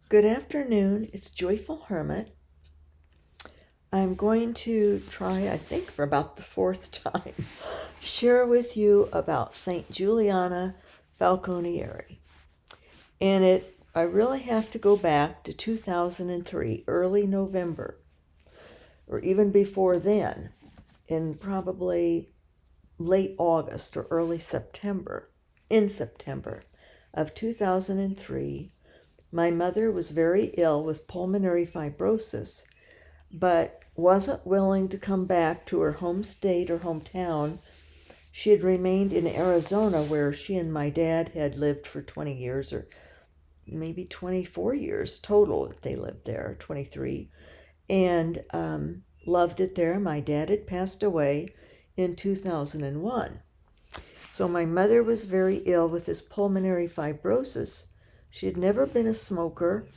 Good afternoon. It's Joyful Hermit. I'm going to try, I think for about the fourth time, share with you about St. Juliana Falconieri. And I really have to go back to 2003, early November, or even before then, in probably late August or early September. In September of 2003, my mother was very ill with pulmonary fibrosis, but wasn't willing to come back to her home state or hometown. She had remained in Arizona, where she and my dad had lived for 20 years, or maybe 24 years total that they lived there, 23, and loved it there. My dad had passed away in 2001. So my mother was very ill with this pulmonary fibrosis. She had never been a smoker.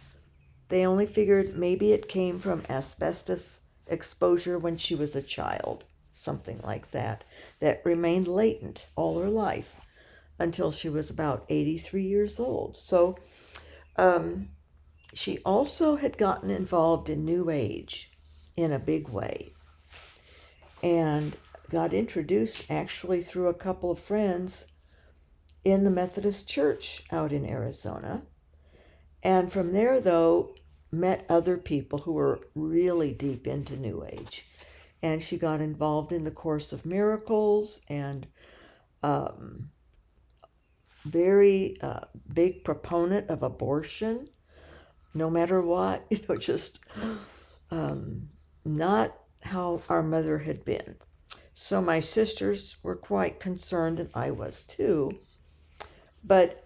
They only figured maybe it came from asbestos exposure when she was a child, something like that remained latent all her life until she was about 83 years old. So she also had gotten involved in New Age in a big way and got introduced actually through a couple of friends in the Methodist Church out in Arizona. And from there, though, met other people who were really deep into New Age. And she got involved in the Course of Miracles and very big proponent of abortion, no matter what, just not how our mother had been. So my sisters were quite concerned, and I was too. But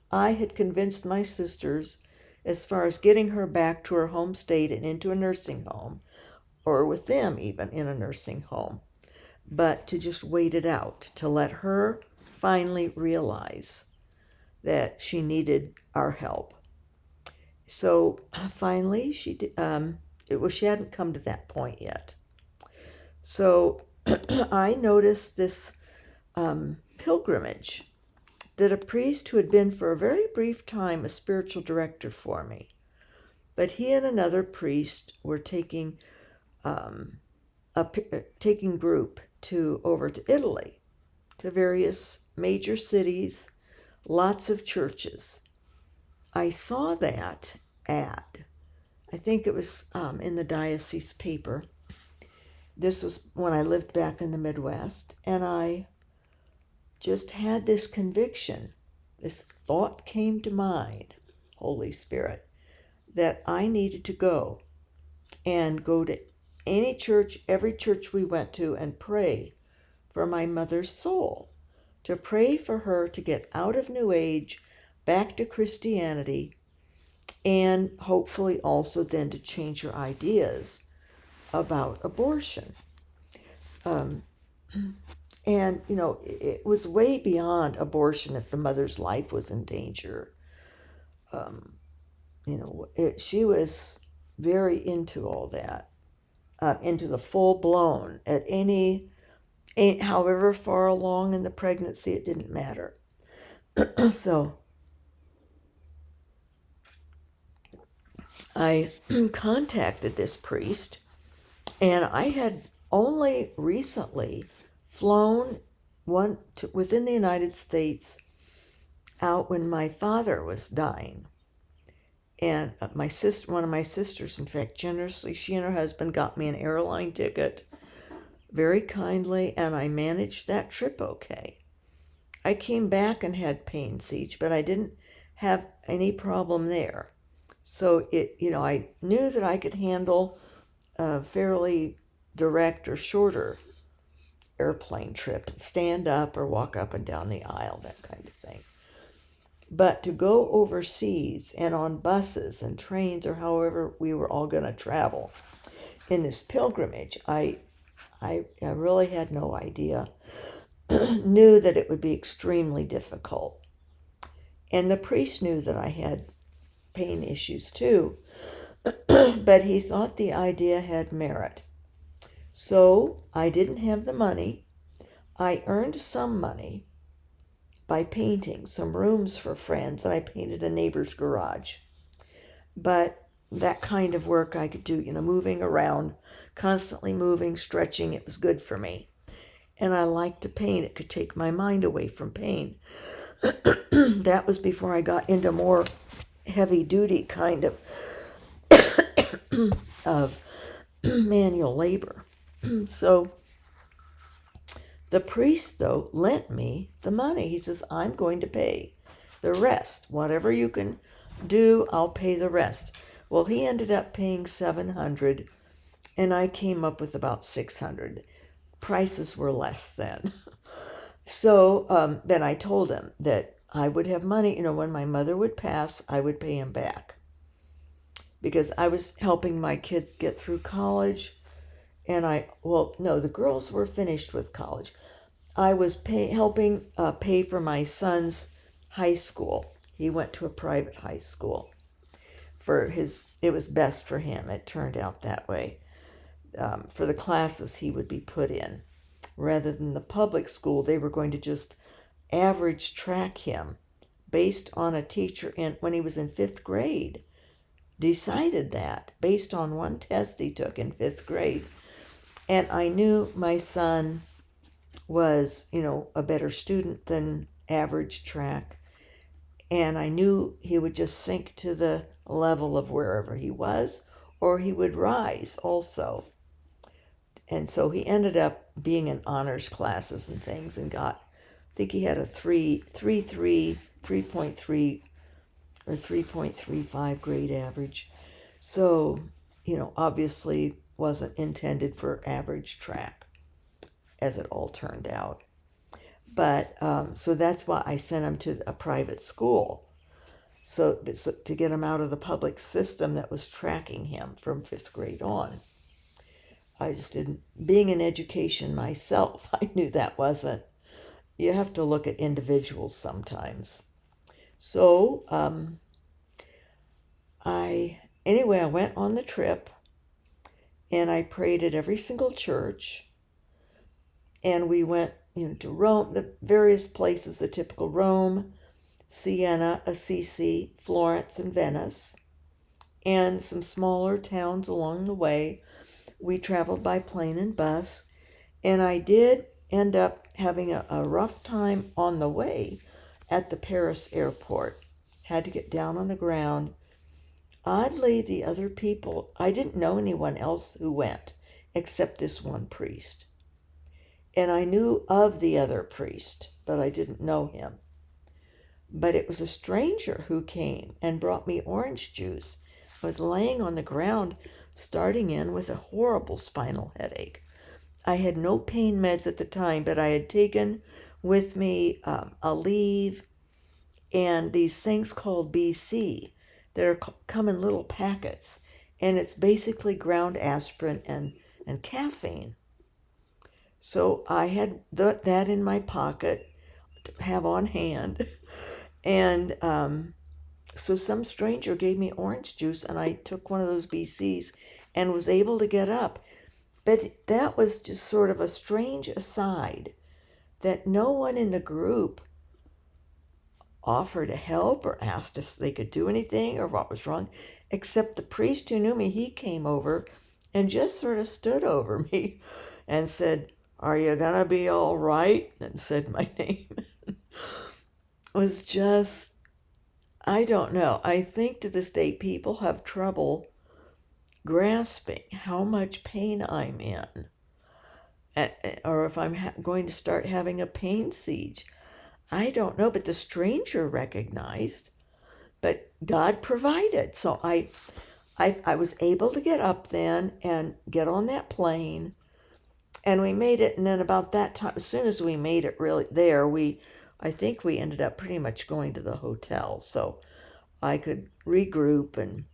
I had convinced my sisters, as far as getting her back to her home state and into a nursing home, or with them even in a nursing home, but to just wait it out, to let her finally realize that she needed our help. So finally, she hadn't come to that point yet. So I noticed this pilgrimage that a priest who had been for a very brief time a spiritual director for me, but he and another priest were taking group over to Italy, to various major cities, lots of churches. I saw that ad. I think it was in the diocese paper. This was when I lived back in the Midwest, and I just had this conviction, this thought came to mind, Holy Spirit, that I needed to go to any church, every church we went to, and pray for my mother's soul, to pray for her to get out of New Age, back to Christianity, and hopefully also then to change her ideas about abortion. And, it was way beyond abortion if the mother's life was in danger. She was very into all that, into the full-blown, however far along in the pregnancy, it didn't matter. So I contacted this priest, and I had only recently flown within the United States out when my father was dying. And one of my sisters, in fact, generously, she and her husband got me an airline ticket very kindly, and I managed that trip okay. I came back and had pain siege, but I didn't have any problem there. So I knew that I could handle a fairly direct or shorter airplane trip and stand up or walk up and down the aisle, that kind of thing. But to go overseas and on buses and trains or however we were all going to travel in this pilgrimage, I really had no idea. Knew that it would be extremely difficult. And the priest knew that I had pain issues too, but he thought the idea had merit. So I didn't have the money. I earned some money, by painting some rooms for friends, and I painted a neighbor's garage. But that kind of work I could do, moving around, constantly moving, stretching, it was good for me. And I liked to paint. It could take my mind away from pain. That was before I got into more heavy duty kind of manual labor. So the priest, though, lent me the money. He says, I'm going to pay the rest. Whatever you can do, I'll pay the rest. Well, he ended up paying $700, and I came up with about $600. Prices were less then. So then I told him that I would have money. When my mother would pass, I would pay him back. Because I was helping my kids get through college. And the girls were finished with college. I was helping pay for my son's high school. He went to a private high school. It was best for him. It turned out that way. For the classes he would be put in. Rather than the public school, they were going to just average track him based on a teacher when he was in 5th grade. Decided that based on one test he took in 5th grade. And I knew my son was, a better student than average track. And I knew he would just sink to the level of wherever he was, or he would rise also. And so he ended up being in honors classes and things and I think he had a 3.3 or 3.35 grade average. So, obviously wasn't intended for average track, as it all turned out. But so that's why I sent him to a private school, so to get him out of the public system that was tracking him from 5th grade on. I just didn't, being in education myself, I knew that wasn't, you have to look at individuals sometimes. So I went on the trip, and I prayed at every single church, and we went to Rome, the various places, the typical Rome, Siena, Assisi, Florence, and Venice, and some smaller towns along the way. We traveled by plane and bus, and I did end up having a rough time on the way at the Paris airport. Had to get down on the ground. Oddly, the other people, I didn't know anyone else who went except this one priest. And I knew of the other priest, but I didn't know him. But it was a stranger who came and brought me orange juice. I was laying on the ground, starting in with a horrible spinal headache. I had no pain meds at the time, but I had taken with me a leave and these things called BC that come in little packets. And it's basically ground aspirin and caffeine. So I had that in my pocket to have on hand. And so some stranger gave me orange juice, and I took one of those BCs and was able to get up. But that was just sort of a strange aside that no one in the group offered to help or asked if they could do anything or what was wrong, except the priest who knew me. He came over and just sort of stood over me and said, "Are you gonna be all right?" and said my name. It was just, I don't know. I think to this day people have trouble grasping how much pain I'm in, or if I'm going to start having a pain siege. I don't know, but the stranger recognized, but God provided. So I was able to get up then and get on that plane, and we made it. And then about that time, as soon as we made it really there, I think we ended up pretty much going to the hotel so I could regroup.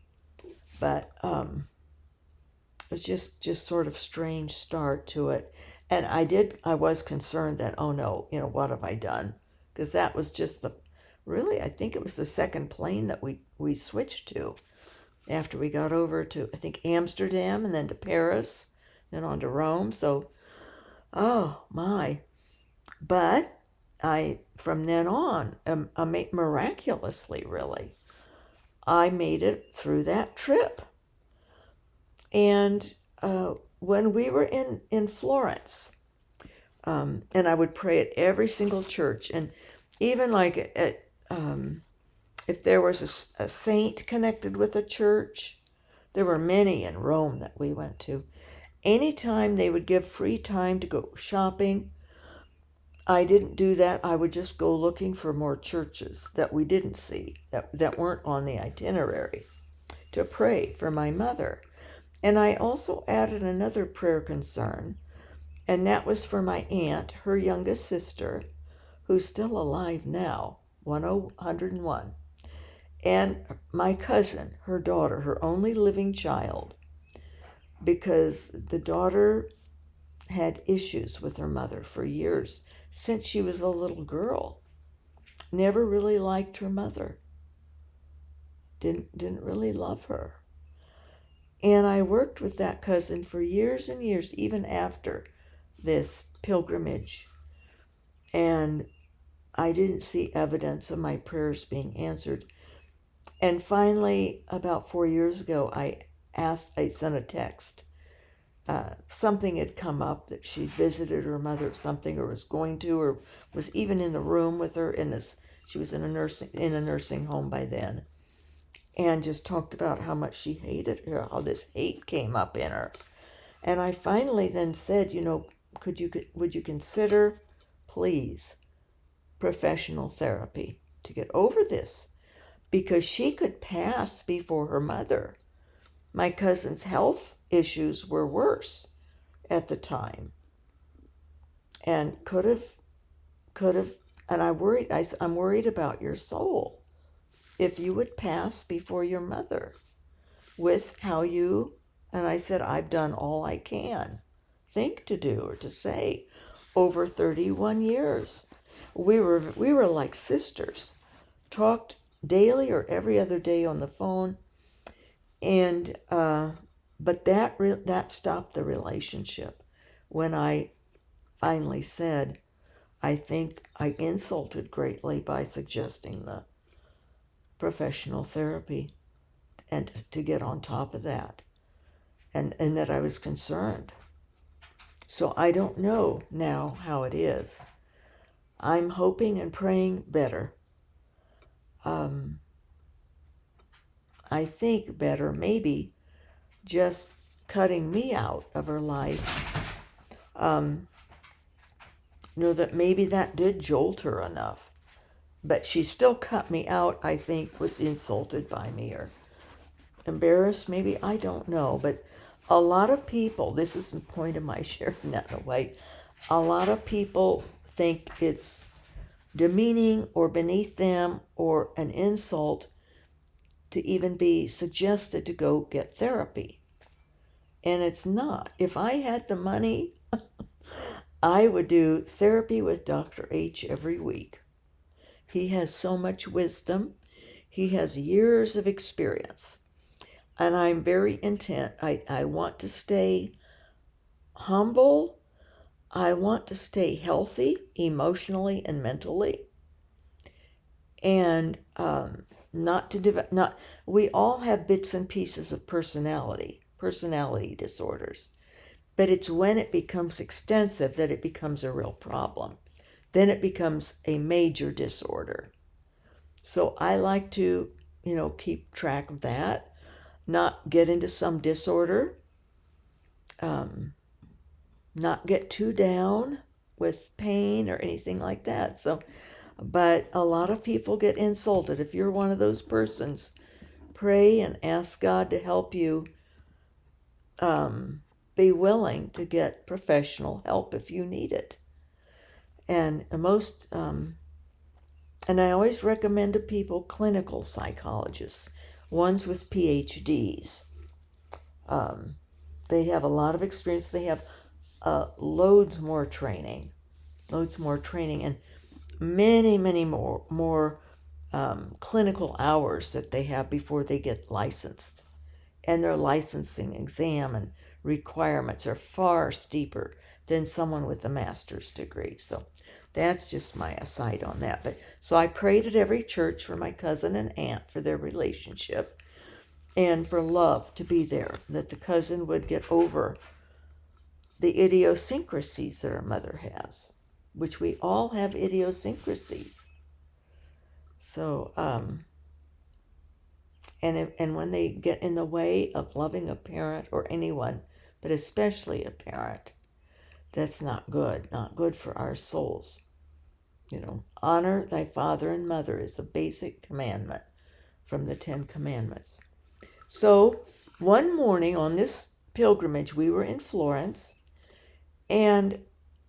But it was just sort of strange start to it. And I was concerned that, oh no, what have I done? Because that was just I think it was the second plane that we switched to after we got over to, I think, Amsterdam and then to Paris, then on to Rome. So, oh my. But from then on, miraculously, really, I made it through that trip. And when we were in Florence, and I would pray at every single church, and even like if there was a saint connected with a church, there were many in Rome that we went to. Anytime they would give free time to go shopping, I didn't do that. I would just go looking for more churches that we didn't see, that weren't on the itinerary, to pray for my mother. And I also added another prayer concern, and that was for my aunt, her youngest sister, who's still alive now, 101, and my cousin, her daughter, her only living child, because the daughter had issues with her mother for years, since she was a little girl. Never really liked her mother. Didn't really love her. And I worked with that cousin for years and years, even after this pilgrimage. And I didn't see evidence of my prayers being answered. And finally, about 4 years ago, I sent a text. Something had come up that she'd visited her mother or something, or was going to, or was even in the room with her she was in a nursing home by then, and just talked about how much she hated her, how this hate came up in her. And I finally then said, would you consider, please, professional therapy to get over this? Because she could pass before her mother. My cousin's health issues were worse at the time, and could have, and I'm worried about your soul, if you would pass before your mother with how you, and I said, I've done all I can think to do or to say over 31 years. We were like sisters, talked daily or every other day on the phone, and but that stopped the relationship when I finally said, I think I insulted greatly by suggesting the professional therapy, and to get on top of that, and that I was concerned. So I don't know now how it is. I'm hoping and praying better. I think better, maybe just cutting me out of her life. That maybe that did jolt her enough. But she still cut me out, I think, was insulted by me or embarrassed, maybe, I don't know. But a lot of people, this is the point of my sharing that in a way, a lot of people think it's demeaning or beneath them or an insult to even be suggested to go get therapy. And it's not. If I had the money, I would do therapy with Dr. H every week. He has so much wisdom. He has years of experience. And I'm very intent. I want to stay humble. I want to stay healthy emotionally and mentally. And we all have bits and pieces of personality disorders. But it's when it becomes extensive that it becomes a real problem. Then it becomes a major disorder. So I like to, keep track of that, not get into some disorder, not get too down with pain or anything like that. So, but a lot of people get insulted. If you're one of those persons, pray and ask God to help you be willing to get professional help if you need it. And and I always recommend to people clinical psychologists, ones with PhDs. They have a lot of experience. They have loads more training, and many more clinical hours that they have before they get licensed. And their licensing exam and requirements are far steeper than someone with a master's degree. So That's just my aside on that. But so I prayed at every church for my cousin and aunt for their relationship and for love to be there, that the cousin would get over the idiosyncrasies that our mother has, which we all have idiosyncrasies. So, and when they get in the way of loving a parent or anyone, but especially a parent, that's not good for our souls. Honor thy father and mother is a basic commandment from the 10 Commandments. So one morning on this pilgrimage, we were in Florence, and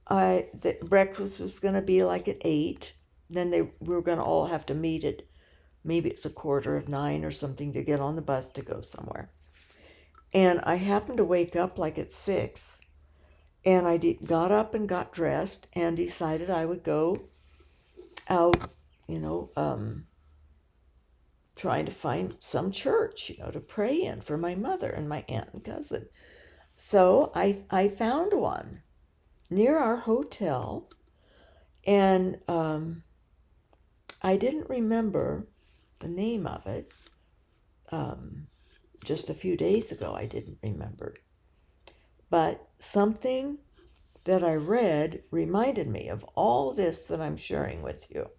the breakfast was going to be like at 8. Then we were going to all have to meet at, maybe it's 8:45 or something, to get on the bus to go somewhere. And I happened to wake up like at 6, and I got up and got dressed and decided I would go out, trying to find some church, to pray in for my mother and my aunt and cousin. So I found one near our hotel, and I didn't remember the name of it. Just a few days ago, I didn't remember. But something that I read reminded me of all this that I'm sharing with you,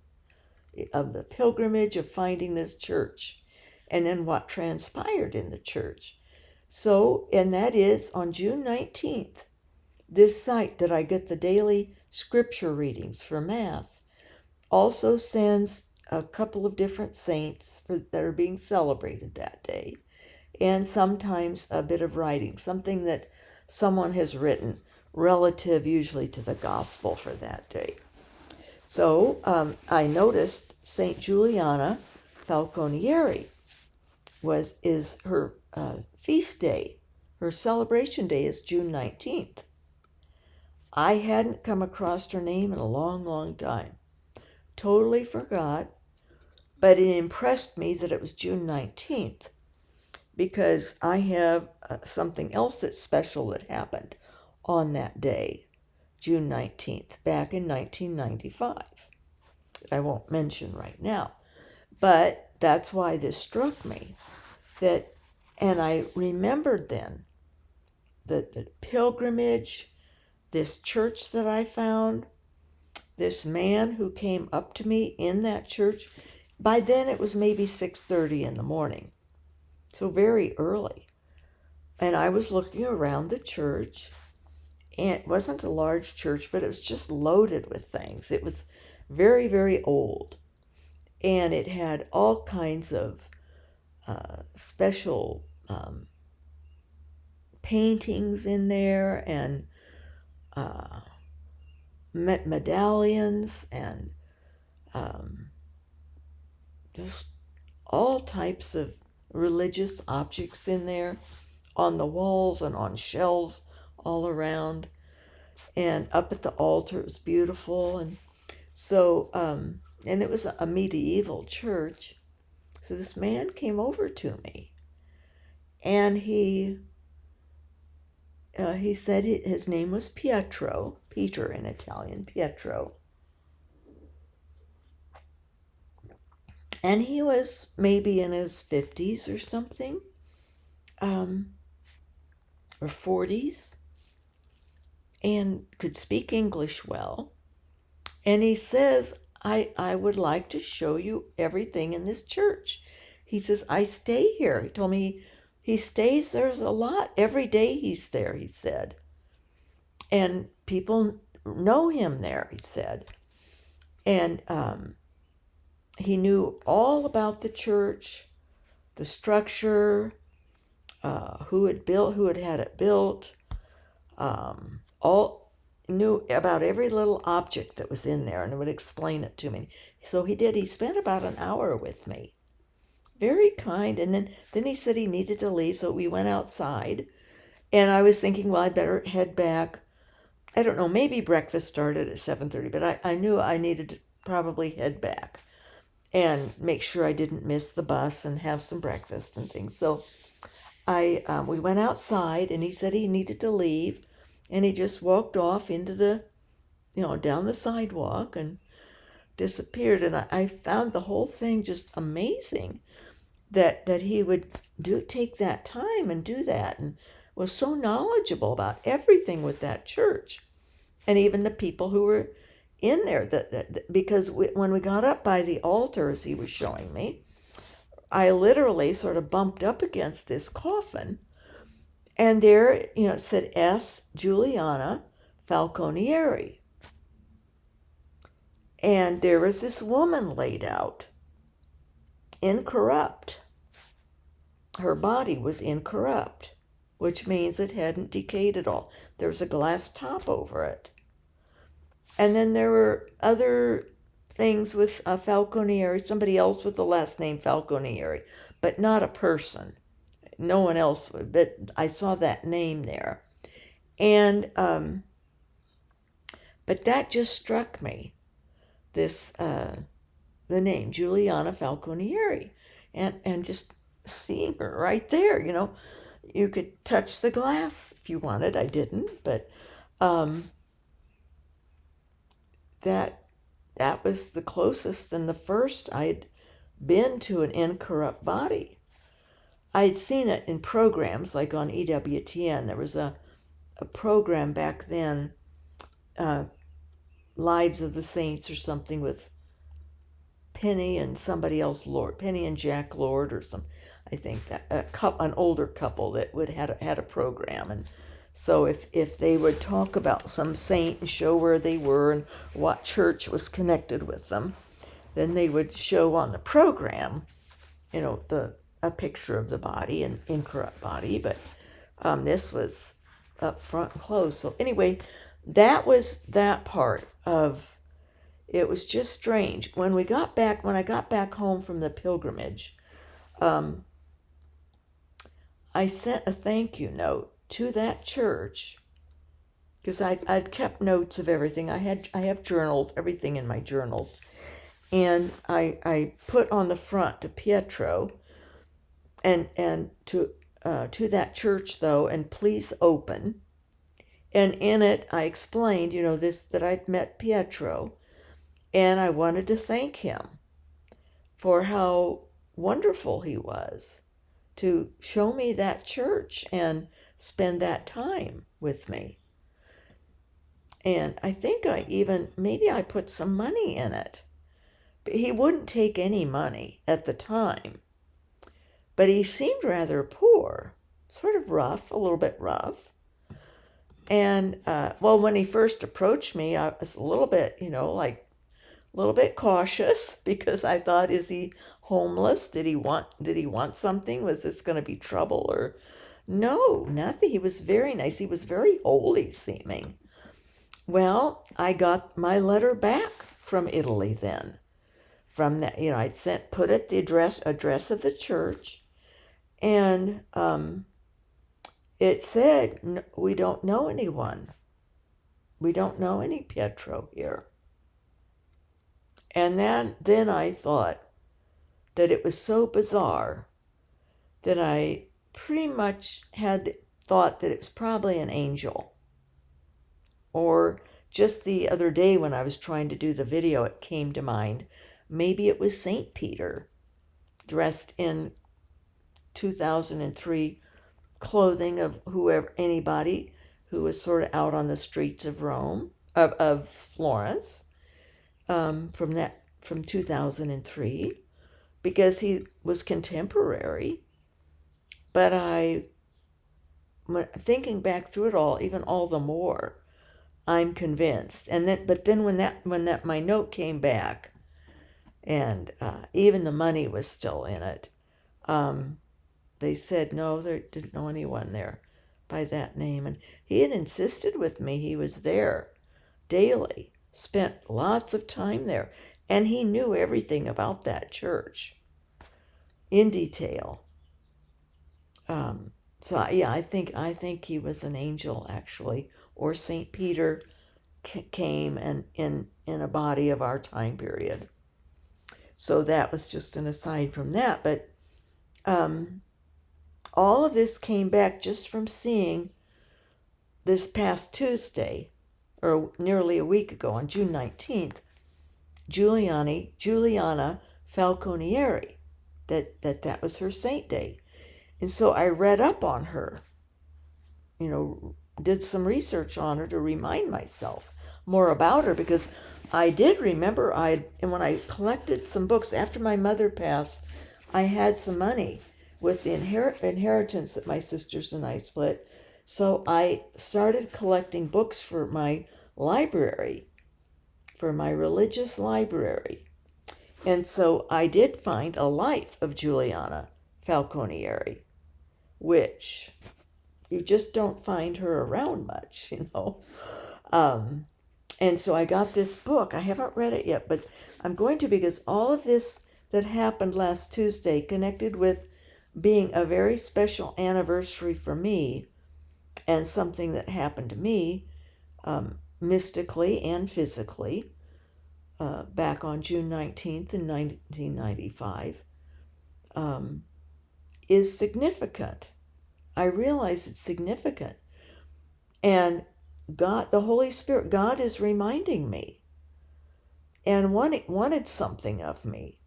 of the pilgrimage of finding this church, and then what transpired in the church. So, and that is on June 19th, this site that I get the daily scripture readings for Mass also sends a couple of different saints that are being celebrated that day, and sometimes a bit of writing, something that someone has written relative usually to the gospel for that day. So I noticed St. Juliana Falconieri is her feast day. Her celebration day is June 19th. I hadn't come across her name in a long, long time. Totally forgot, but it impressed me that it was June 19th because I have something else that's special that happened on that day, June 19th, back in 1995. I won't mention right now, but that's why this struck me. And I remembered then that the pilgrimage, this church that I found, this man who came up to me in that church. By then it was maybe 6:30 in the morning, so very early. And I was looking around the church, and it wasn't a large church, but it was just loaded with things. It was very, very old, and it had all kinds of special paintings in there, and medallions, and just all types of religious objects in there on the walls and on shelves all around. And up at the altar, it was beautiful. And so, and it was a medieval church. So this man came over to me, and he said his name was Pietro, Peter in Italian, Pietro. And he was maybe in his 50s or something, or 40s, and could speak English well. And he says, I would like to show you everything in this church. He says, I stay here. He told me he stays there's a lot. Every day he's there, he said. And people know him there, he said. And he knew all about the church, the structure, who had had it built, all knew about every little object that was in there, and would explain it to me. So he did. He spent about an hour with me. Very kind. And then he said he needed to leave, so we went outside. And I was thinking, well, I'd better head back. I don't know, maybe breakfast started at 7:30, but I knew I needed to probably head back and make sure I didn't miss the bus and have some breakfast and things. So we went outside, and he said he needed to leave, and he just walked off into the down the sidewalk and disappeared. And I found the whole thing just amazing that he would take that time and do that, and was so knowledgeable about everything with that church, and even the people who were in there. Because when we got up by the altar, as he was showing me, I literally sort of bumped up against this coffin, and there, it said S. Juliana Falconieri. And there was this woman laid out, incorrupt. Her body was incorrupt, which means it hadn't decayed at all. There was a glass top over it. And then there were other things with Falconieri, somebody else with the last name Falconieri, but not a person. No one else, but I saw that name there. And, but that just struck me, this, the name, Juliana Falconieri, and just seeing her right there, you could touch the glass if you wanted. I didn't, but that was the closest and the first I'd been to an incorrupt body. I'd seen it in programs like on EWTN. There was a program back then, Lives of the Saints or something, with Penny and somebody else, Penny and Jack Lord or some, I think that an older couple that had a program. And so if they would talk about some saint and show where they were and what church was connected with them, then they would show on the program, a picture of the body, an incorrupt body. But this was up front and close. So anyway, that was that part of. It was just strange. When I got back home from the pilgrimage, I sent a thank you note to that church, because I'd kept notes of everything. I have journals, everything in my journals, and I put on the front to Pietro, and to that church though, and please open. And in it, I explained, that I'd met Pietro. And I wanted to thank him for how wonderful he was to show me that church and spend that time with me. And I think maybe I put some money in it. But he wouldn't take any money at the time. But he seemed rather poor, sort of rough, a little bit rough. And, when he first approached me, I was a little bit, a little bit cautious, because I thought, is he homeless? Did he want something? Was this going to be trouble? Or no, nothing. He was very nice. He was very holy seeming. Well, I got my letter back from Italy then. From that, I'd put it the address of the church, and it said, we don't know anyone. We don't know any Pietro here. And then I thought that it was so bizarre that I pretty much had thought that it was probably an angel. Or just the other day when I was trying to do the video, it came to mind, maybe it was St. Peter, dressed in 2003 clothing of anybody who was sort of out on the streets of Rome, of Florence, from 2003, because he was contemporary. But thinking back through it all, even all the more, I'm convinced. But then when my note came back, and even the money was still in it, they said no, they didn't know anyone there by that name. And he had insisted with me he was there daily, spent lots of time there, and he knew everything about that church in detail. I think he was an angel, actually, or St. Peter came and in a body of our time period. So that was just an aside from that. But all of this came back just from seeing this past Tuesday or nearly a week ago, on June 19th, Juliana Falconieri, that was her saint day. And so I read up on her, did some research on her to remind myself more about her, because I did remember and when I collected some books after my mother passed, I had some money with the inheritance that my sisters and I split. So I started collecting books for my library, for my religious library. And so I did find a life of Juliana Falconieri, which you just don't find her around much, And so I got this book. I haven't read it yet, but I'm going to, because all of this that happened last Tuesday connected with being a very special anniversary for me, and something that happened to me mystically and physically back on June 19th in 1995 is significant. I realize it's significant. And God, the Holy Spirit, God is reminding me and wanted something of me,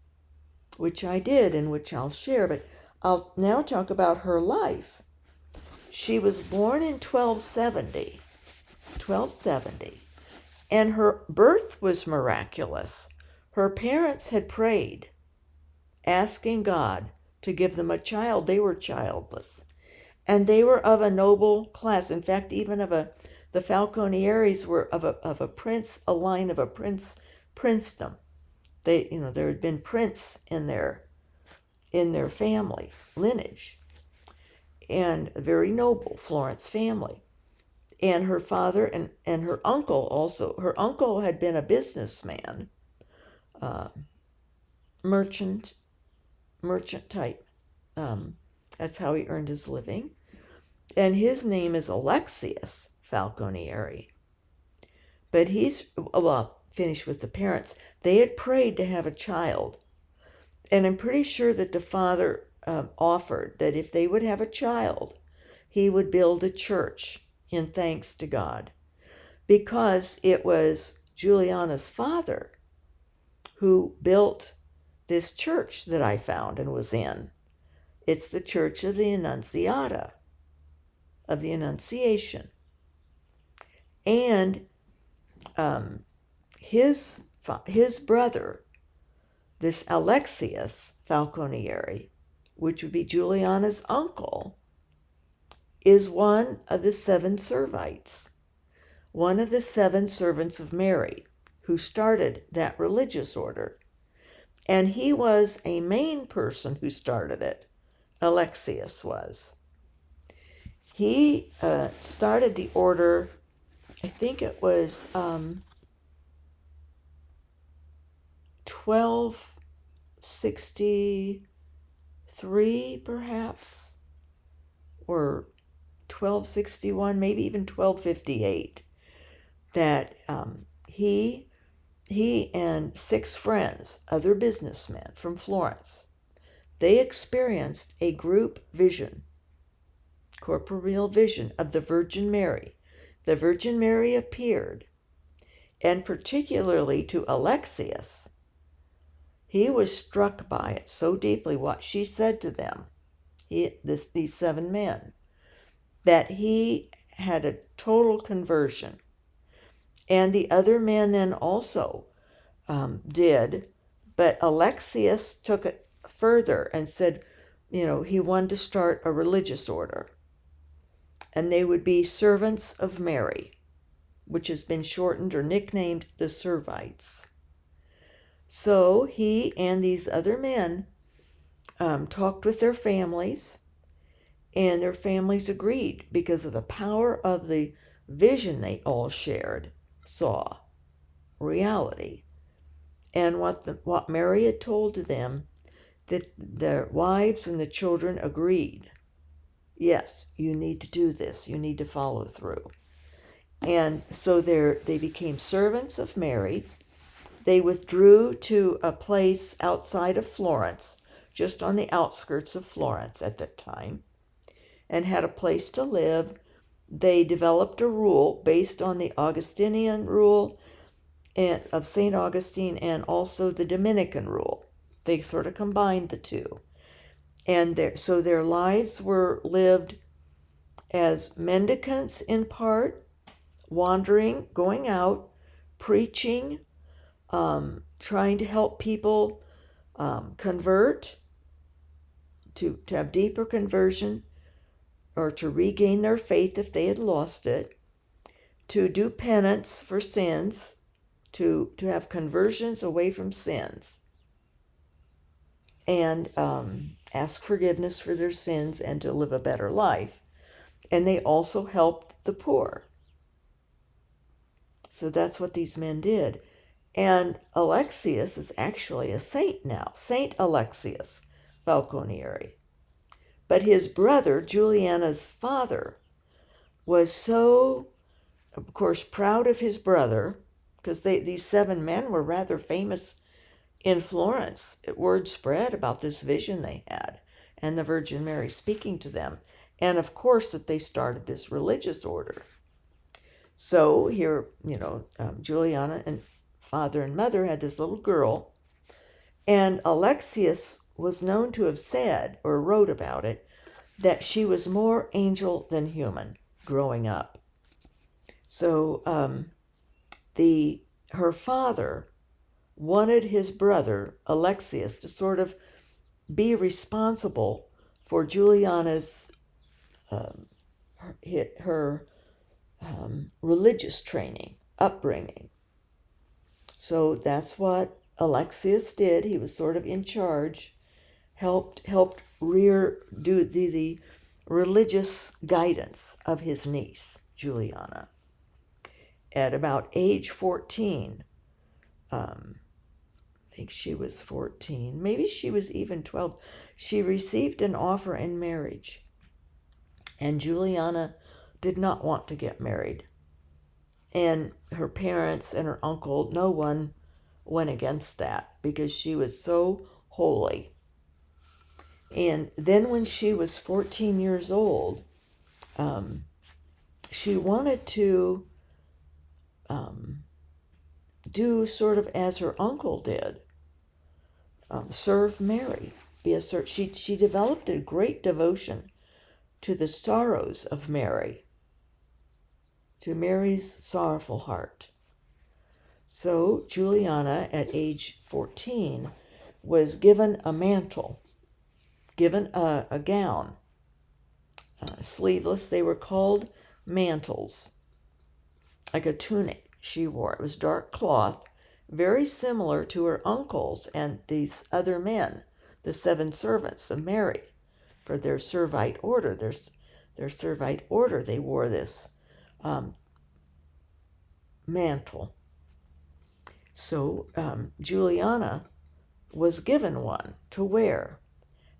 which I did and which I'll share. But I'll now talk about her life. She was born in 1270, and her birth was miraculous. Her parents had prayed, asking God to give them a child. They were childless, and they were of a noble class. In fact, even the Falconieris were of a prince, a line of a princedom. There had been prince in their family lineage, and a very noble Florence family. And her father and her uncle also. Her uncle had been a businessman, merchant type. That's how he earned his living. And his name is Alexius Falconieri. But finished with the parents. They had prayed to have a child. And I'm pretty sure that the father offered that if they would have a child, he would build a church in thanks to God. Because it was Juliana's father who built this church that I found and was in. It's the Church of the Annunziata, of the Annunciation. And his brother, this Alexius Falconieri, which would be Juliana's uncle, is one of the 7 Servites, one of the 7 servants of Mary, who started that religious order. And he was a main person who started it. Alexius was. He started the order, I think it was 1263, perhaps, or 1261, maybe even 1258, that he and 6 friends, other businessmen from Florence, they experienced a group vision, corporeal vision of the Virgin Mary. The Virgin Mary appeared, and particularly to Alexius, he was struck by it so deeply, what she said to them, these 7 men, that he had a total conversion. And the other men then also did, but Alexius took it further and said, he wanted to start a religious order. And they would be servants of Mary, which has been shortened or nicknamed the Servites. So he and these other men talked with their families, and their families agreed because of the power of the vision they all saw reality, and what Mary had told to them, that their wives and the children agreed. Yes, you need to do this. You need to follow through. And so they became servants of Mary. They withdrew to a place outside of Florence, just on the outskirts of Florence at that time, and had a place to live. they developed a rule based on the Augustinian rule and of St. Augustine and also the Dominican rule. They sort of combined the two. And so their lives were lived as mendicants in part, wandering, going out, preaching, trying to help people convert, to have deeper conversion, or to regain their faith if they had lost it, to do penance for sins, to have conversions away from sins, and ask forgiveness for their sins and to live a better life. And they also helped the poor. So that's what these men did. And Alexius is actually a saint now, Saint Alexius Falconieri. But his brother, Juliana's father, was so, of course, proud of his brother, because these 7 men were rather famous in Florence. Word spread about this vision they had and the Virgin Mary speaking to them. And of course that they started this religious order. So here, Juliana and father and mother had this little girl, and Alexius was known to have said, or wrote about it, that she was more angel than human growing up. So her father wanted his brother Alexius to sort of be responsible for Juliana's her religious training, upbringing. So that's what Alexius did. He was sort of in charge, helped do the religious guidance of his niece, Juliana. At about age 14, I think she was 14, maybe she was even 12, she received an offer in marriage. And Juliana did not want to get married. And her parents and her uncle, no one went against that because she was so holy. And then when she was 14 years old, she wanted to do sort of as her uncle did, serve Mary. She developed a great devotion to the sorrows of Mary, to Mary's sorrowful heart. So Juliana, at age 14, was given a mantle, given a gown, sleeveless. They were called mantles, like a tunic she wore. It was dark cloth, very similar to her uncles and these other men, the 7 servants of Mary, for their Servite order. Their Servite order, they wore this mantle. So Juliana was given one to wear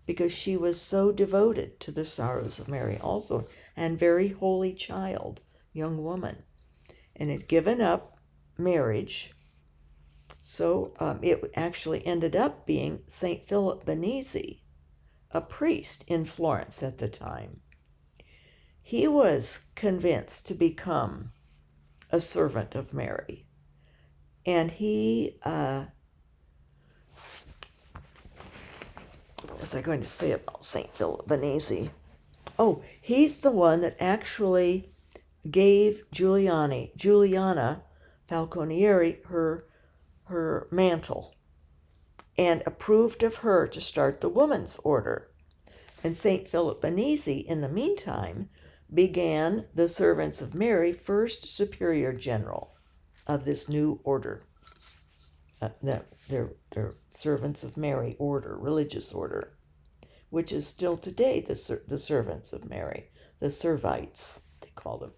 because she was so devoted to the sorrows of Mary also, and very holy child, young woman, and had given up marriage. So it actually ended up being St. Philip Benizi, a priest in Florence at the time. He was convinced to become a servant of Mary. And he, what was I going to say about St. Philip Benizi? Oh, he's the one that actually gave Juliana Falconieri her mantle and approved of her to start the woman's order. And St. Philip Benizi, in the meantime, began the Servants of Mary, first superior general of this new order, their Servants of Mary order, religious order, which is still today the Servants of Mary, the Servites, they call them.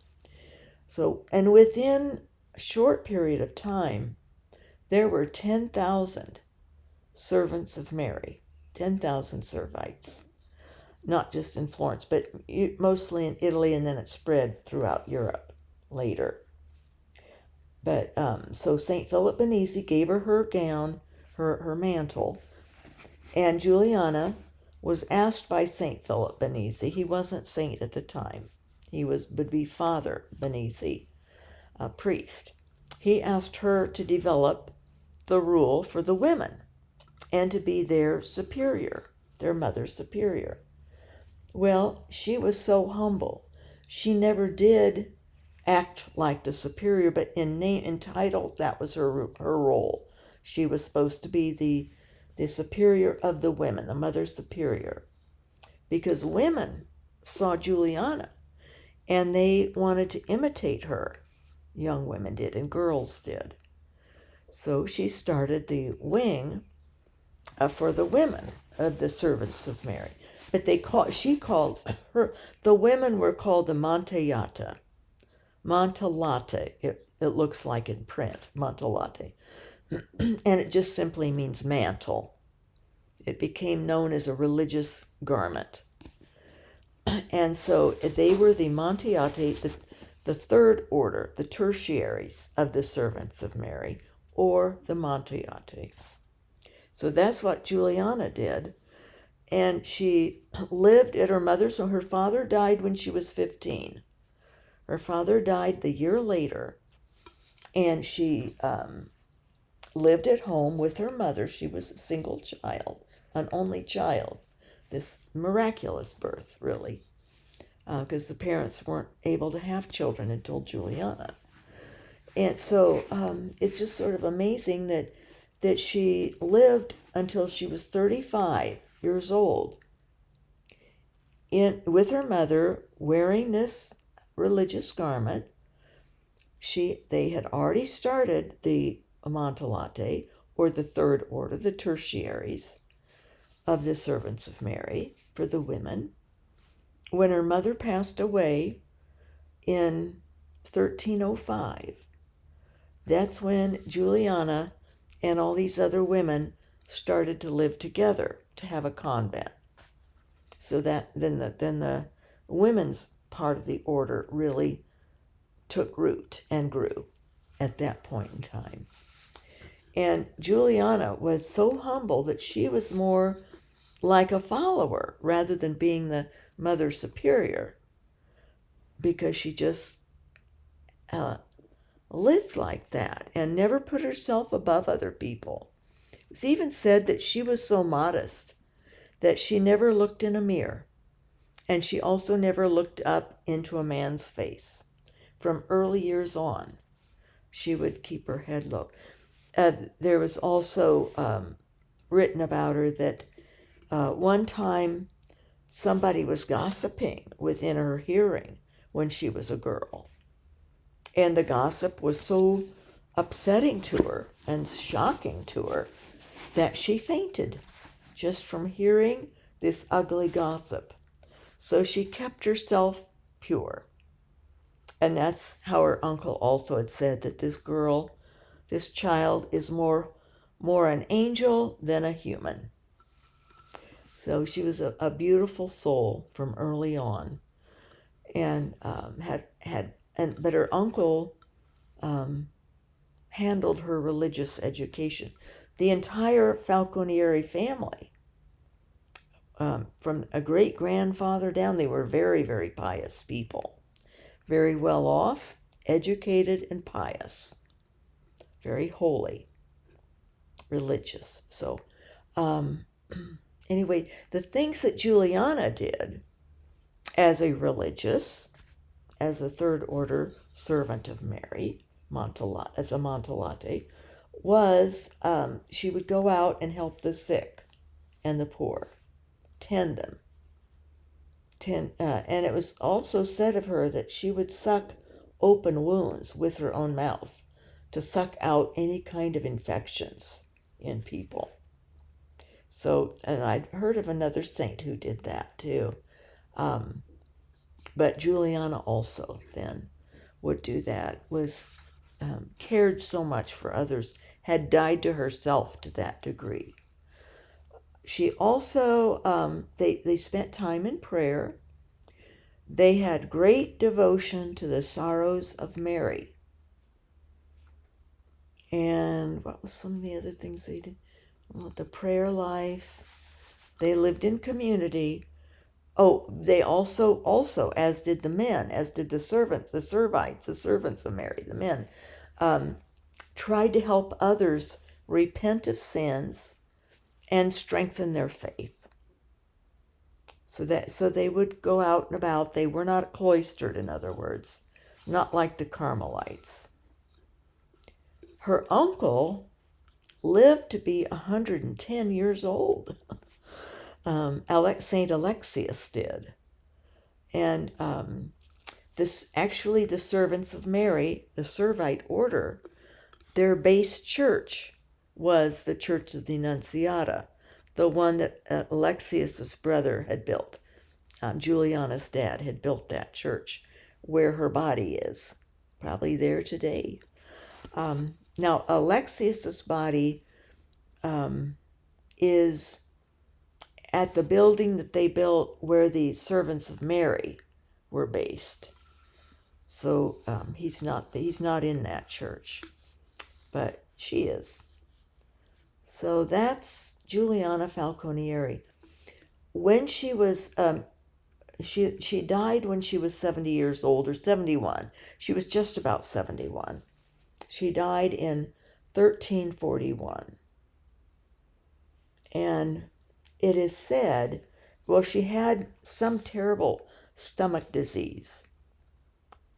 So, and within a short period of time, there were 10,000 Servants of Mary, 10,000 Servites, not just in Florence, but mostly in Italy, and then it spread throughout Europe later. But so St. Philip Benizi gave her gown, her mantle, and Juliana was asked by St. Philip Benizi, he wasn't saint at the time, He would be Father Benesi, a priest. He asked her to develop the rule for the women and to be their superior, their mother superior. Well, she was so humble. She never did act like the superior, but in name and title, that was her role. She was supposed to be the superior of the women, the mother superior, because women saw Juliana and they wanted to imitate her. Young women did, and girls did. So she started the wing for the women of the servants of Mary. But she called her, the women were called the Mantellate. Mantellate, it looks like in print, Mantellate. And it just simply means mantle. It became known as a religious garment. And so they were the Mantellate, the third order, the tertiaries of the servants of Mary, or the Mantellate. So that's what Juliana did. And she lived at her mother's. So her father died when she was 15. Her father died the year later. And she lived at home with her mother. She was a single child, an only child. This miraculous birth, really, because the parents weren't able to have children until Juliana. And so it's just sort of amazing that she lived until she was 35 years old with her mother wearing this religious garment. They had already started the Mantellate, or the third order, the tertiaries of the servants of Mary for the women. When her mother passed away in 1305, that's when Juliana and all these other women started to live together to have a convent. So that then the women's part of the order really took root and grew at that point in time. And Juliana was so humble that she was more like a follower rather than being the mother superior, because she just lived like that and never put herself above other people. It's even said that she was so modest that she never looked in a mirror, and she also never looked up into a man's face. From early years on, she would keep her head low. There was also written about her that one time somebody was gossiping within her hearing when she was a girl. And the gossip was so upsetting to her and shocking to her that she fainted just from hearing this ugly gossip. So she kept herself pure. And that's how her uncle also had said that this child is more an angel than a human. So she was a beautiful soul from early on, and but her uncle handled her religious education. The entire Falconieri family, from a great grandfather down, they were very, very pious people, very well off, educated, and pious, very holy, religious. So, anyway, the things that Juliana did as a religious, as a third order servant of Mary, as a Mantellate, was she would go out and help the sick and the poor, tend them. And it was also said of her that she would suck open wounds with her own mouth to suck out any kind of infections in people. So, and I'd heard of another saint who did that too. But Juliana also then would do that, cared so much for others, had died to herself to that degree. She also, they spent time in prayer. They had great devotion to the sorrows of Mary. And what was some of the other things they did? Well, the prayer life. They lived in community. Oh, they also, as did the men, as did the servants, the Servites, the servants of Mary, the men, tried to help others repent of sins and strengthen their faith. So they would go out and about. They were not cloistered, in other words, not like the Carmelites. Her uncle lived to be 110 years old. Saint Alexius did. And the servants of Mary, the Servite order, their base church was the Church of the Annunziata, the one that Alexius's brother had built. Juliana's dad had built that church where her body is, probably there today. Now, Alexius's body is at the building that they built where the servants of Mary were based. So he's not in that church, but she is. So that's Juliana Falconieri. When she was she died when she was 70 years old, or 71. She was just about 71. She died in 1341. And it is said, well, she had some terrible stomach disease,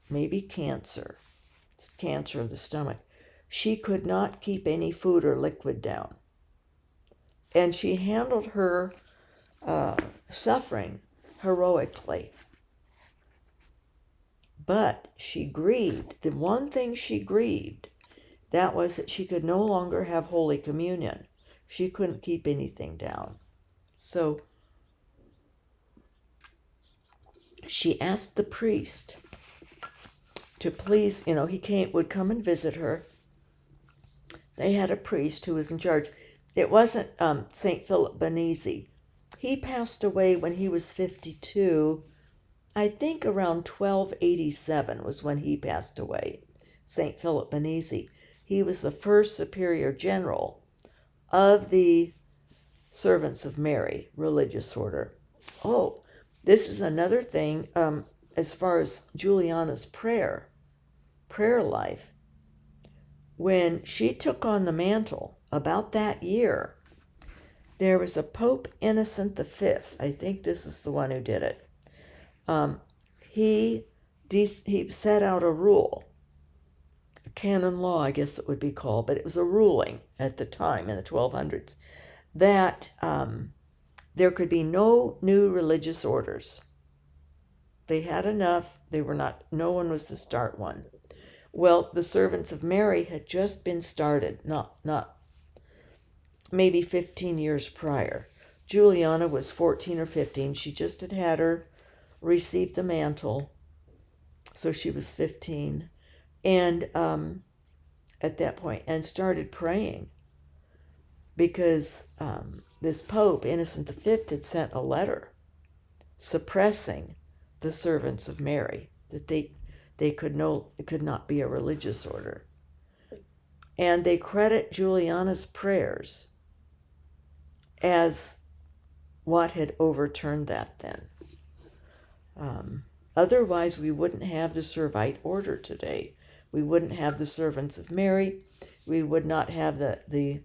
maybe cancer of the stomach. She could not keep any food or liquid down. And she handled her suffering heroically. But she grieved. The one thing she grieved, that was that she could no longer have Holy Communion. She couldn't keep anything down. So she asked the priest to please, he would come and visit her. They had a priest who was in charge. It wasn't St. Philip Benizi. He passed away when he was 52. I think around 1287 was when he passed away, St. Philip Benizi. He was the first superior general of the Servants of Mary religious order. Oh, this is another thing as far as Juliana's prayer life. When she took on the mantle, about that year, there was a Pope Innocent V. I think this is the one who did it. He set out a rule, a canon law, I guess it would be called, but it was a ruling at the time in the 1200s, that there could be no new religious orders. They had enough. No one was to start one. Well, the Servants of Mary had just been started, not maybe 15 years prior. Juliana was 14 or 15. She just had her received the mantle, so she was 15, and at that point, and started praying, because this Pope Innocent V had sent a letter suppressing the Servants of Mary, that it could not be a religious order, and they credit Juliana's prayers as what had overturned that then. Otherwise, we wouldn't have the Servite order today. We wouldn't have the Servants of Mary. We would not have the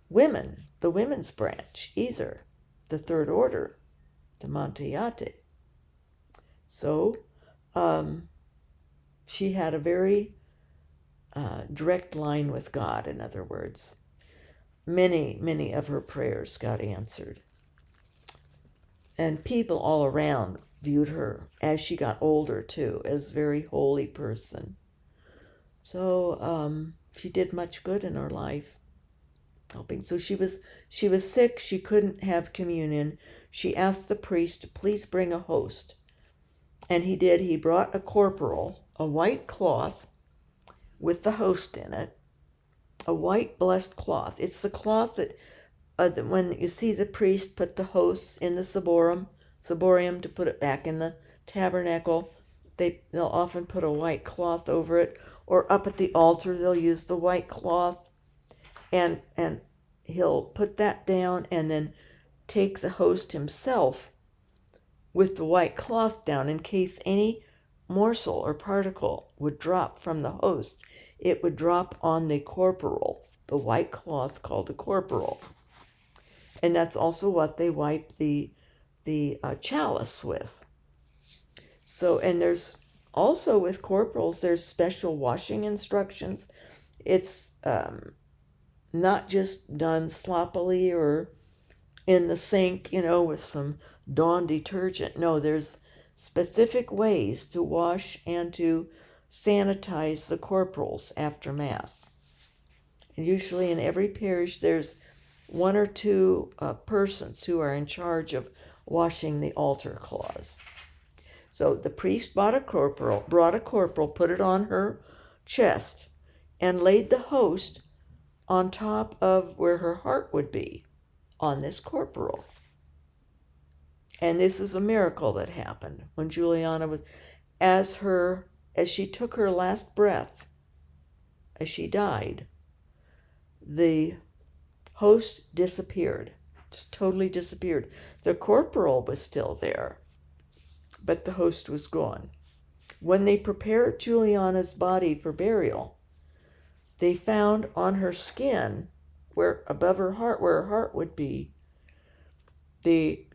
women's branch either, the third order, the Mantellate. So she had a very direct line with God, in other words. Many of her prayers got answered. And people all around viewed her, as she got older too, as a very holy person. So she did much good in her life, helping. So she was sick. She couldn't have communion. She asked the priest to please bring a host. And he did. He brought a corporal, a white cloth with the host in it, a white blessed cloth. It's the cloth that when you see the priest put the hosts in the ciborium to put it back in the tabernacle, they'll often put a white cloth over it, or up at the altar they'll use the white cloth, and he'll put that down and then take the host himself with the white cloth down in case any morsel or particle would drop from the host. It would drop on the corporal, the white cloth called the corporal. And that's also what they wipe the chalice with. So, and there's also with corporals, there's special washing instructions. It's not just done sloppily or in the sink, with some Dawn detergent. No, there's specific ways to wash and to sanitize the corporals after Mass. And usually in every parish, there's one or two persons who are in charge of washing the altar cloths. So the priest brought a corporal, put it on her chest, and laid the host on top of where her heart would be, on this corporal. And this is a miracle that happened when Juliana was, as she took her last breath, as she died, the host disappeared, just totally disappeared. The corporal was still there, but the host was gone. When they prepared Juliana's body for burial, they found on her skin, where above her heart, where her heart would be, the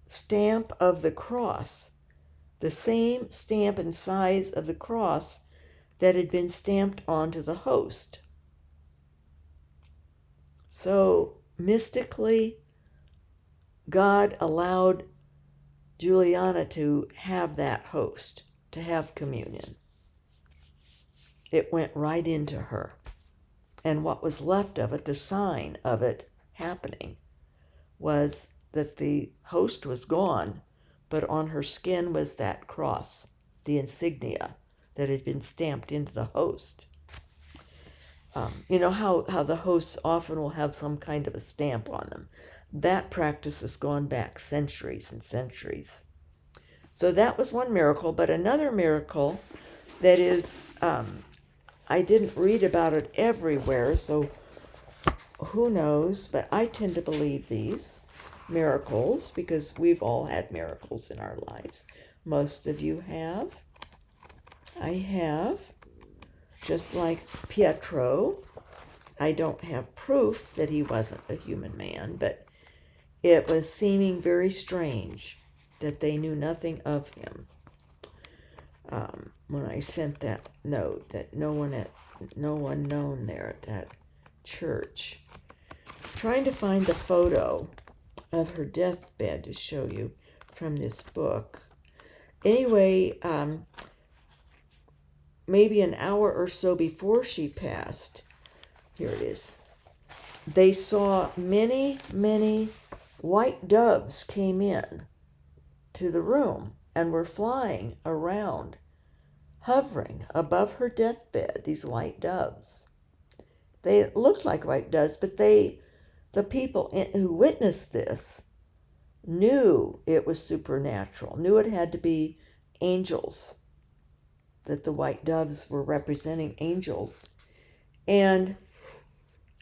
stamp of the cross, the same stamp and size of the cross that had been stamped onto the host. So mystically, God allowed Juliana to have that host, to have communion. It went right into her. And what was left of it, the sign of it happening, was that the host was gone, but on her skin was that cross, the insignia that had been stamped into the host. You know how the hosts often will have some kind of a stamp on them. That practice has gone back centuries and centuries. So that was one miracle, but another miracle that is, I didn't read about it everywhere, so who knows, but I tend to believe these miracles because we've all had miracles in our lives. Most of you have. I have. Just like Pietro, I don't have proof that he wasn't a human man, but it was seeming very strange that they knew nothing of him. When I sent that note that no one known there at that church. Trying to find the photo of her deathbed to show you from this book. Anyway, maybe an hour or so before she passed, here it is, they saw many, many white doves came in to the room and were flying around, hovering above her deathbed, these white doves. They looked like white doves, but the people who witnessed this knew it was supernatural, knew it had to be angels, that the white doves were representing angels. And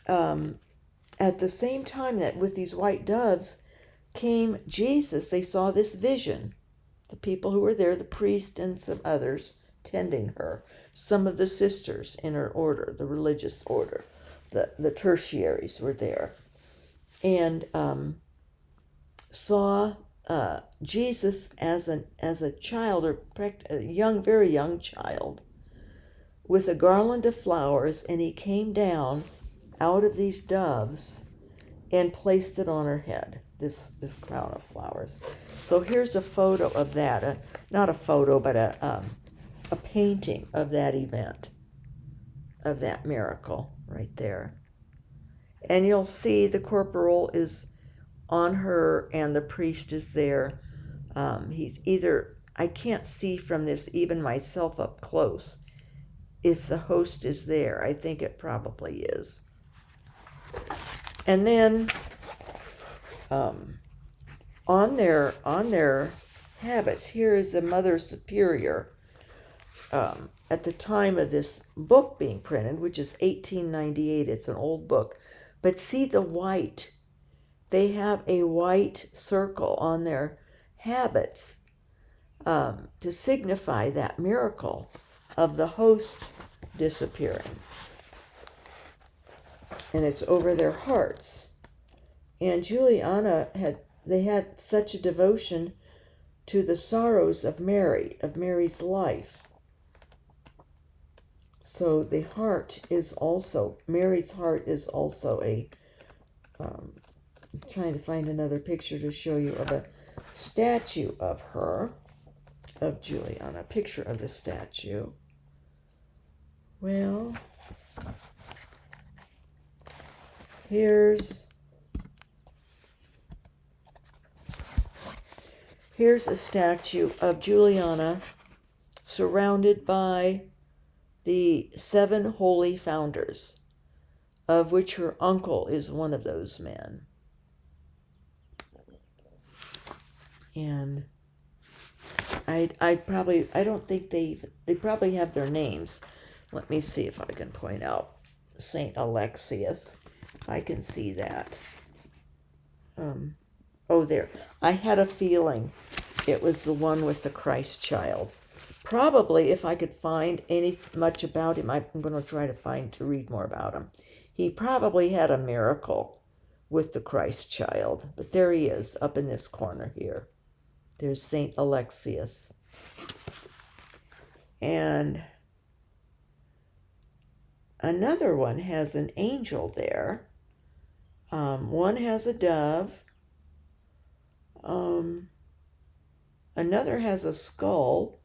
at the same time that with these white doves came Jesus, they saw this vision. The people who were there, the priest and some others tending her, some of the sisters in her order, the religious order, the tertiaries were there, and saw Jesus as a child, or a young, very young child, with a garland of flowers, and he came down out of these doves and placed it on her head, this crown of flowers. So here's a photo of that, not a photo, but a painting of that event, of that miracle right there. And you'll see the corporal is on her and the priest is there. He's either, I can't see from this even myself up close if the host is there. I think it probably is. And then on their habits, here is the Mother Superior at the time of this book being printed, which is 1898. It's an old book. But see the white. They have a white circle on their habits to signify that miracle of the host disappearing. And it's over their hearts. And Juliana had such a devotion to the sorrows of Mary's life. So the heart is also, Mary's heart is also I'm trying to find another picture to show you of a statue of her, of Juliana, a picture of the statue. Well, here's a statue of Juliana surrounded by the 7 holy founders, of which her uncle is one of those men. And I don't think they probably have their names. Let me see if I can point out Saint Alexius, if I can see that. Oh, there. I had a feeling it was the one with the Christ child. Probably, if I could find much about him, I'm going to try to read more about him. He probably had a miracle with the Christ child. But there he is, up in this corner here. There's Saint Alexius. And another one has an angel there. One has a dove. Another has a skull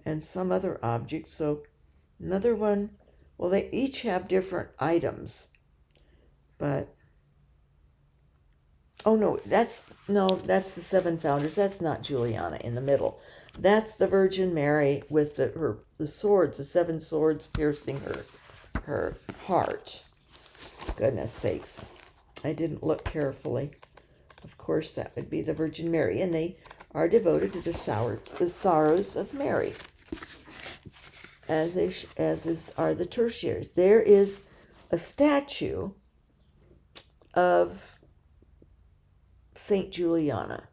and some other object. So another one, well, they each have different items. But, oh no, that's the 7 founders. That's not Juliana in the middle. That's the Virgin Mary with the swords, the 7 swords piercing her heart. Goodness sakes. I didn't look carefully. Of course, that would be the Virgin Mary, and they are devoted to the sorrows of Mary, as are the tertiaries. There is a statue of Saint Juliana,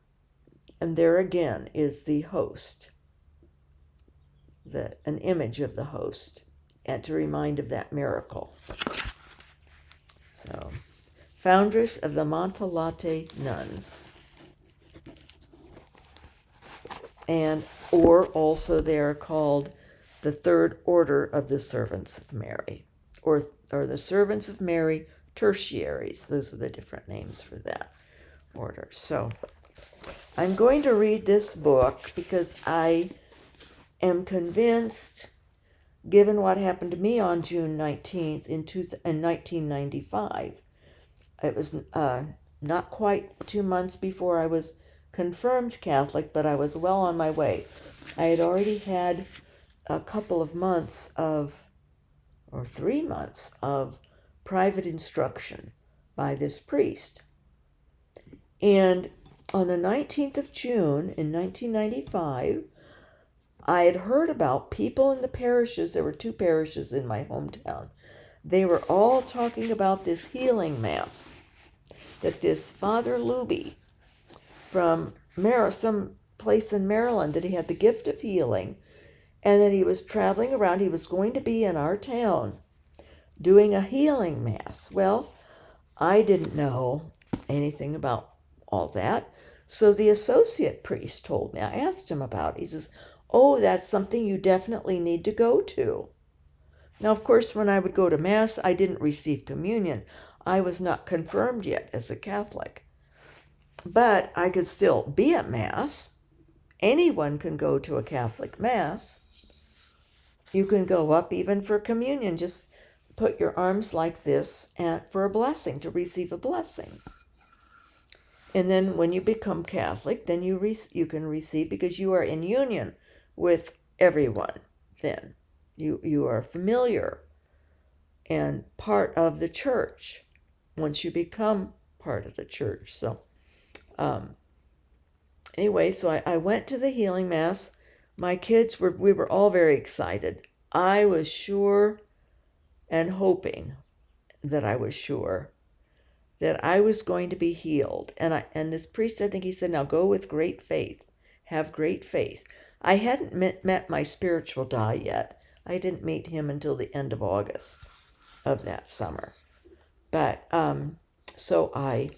and there again is the host, an image of the host, and to remind of that miracle. So, Foundress of the Mantellate nuns. Or also they are called the Third Order of the Servants of Mary, or the Servants of Mary tertiaries. Those are the different names for that order. So I'm going to read this book because I am convinced, given what happened to me on June 19th in 1995, it was not quite 2 months before I was confirmed Catholic, but I was well on my way. I had already had a couple of months or 3 months of private instruction by this priest. And on the 19th of June in 1995, I had heard about people in the parishes. There were 2 parishes in my hometown. They were all talking about this healing mass that this Father Luby from some place in Maryland, that he had the gift of healing, and that he was traveling around. He was going to be in our town doing a healing mass. Well, I didn't know anything about all that. So the associate priest told me. I asked him about it. He says, "Oh, that's something you definitely need to go to." Now, of course, when I would go to Mass, I didn't receive communion. I was not confirmed yet as a Catholic. But I could still be at Mass. Anyone can go to a Catholic Mass. You can go up even for communion. Just put your arms like this for a blessing, to receive a blessing. And then when you become Catholic, then you can receive, because you are in union with everyone then. You are familiar and part of the church once you become part of the church. So anyway, so I went to the healing mass. My kids we were all very excited. I was sure and hoping that I was sure that I was going to be healed. And this priest, I think he said, now go with great faith. Have great faith. I hadn't met my spiritual dad yet. I didn't meet him until the end of August of that summer. But so I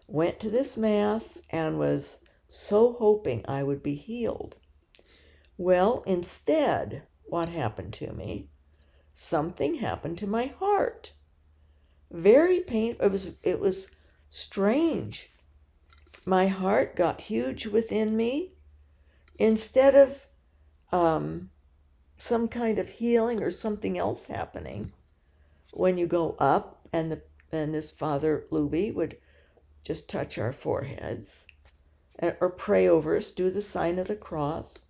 went to this mass and was so hoping I would be healed. Well, instead, what happened to me? Something happened to my heart. Very painful. It was strange. My heart got huge within me. Instead of some kind of healing or something else happening, when you go up and this Father Luby would just touch our foreheads or pray over us, do the sign of the cross,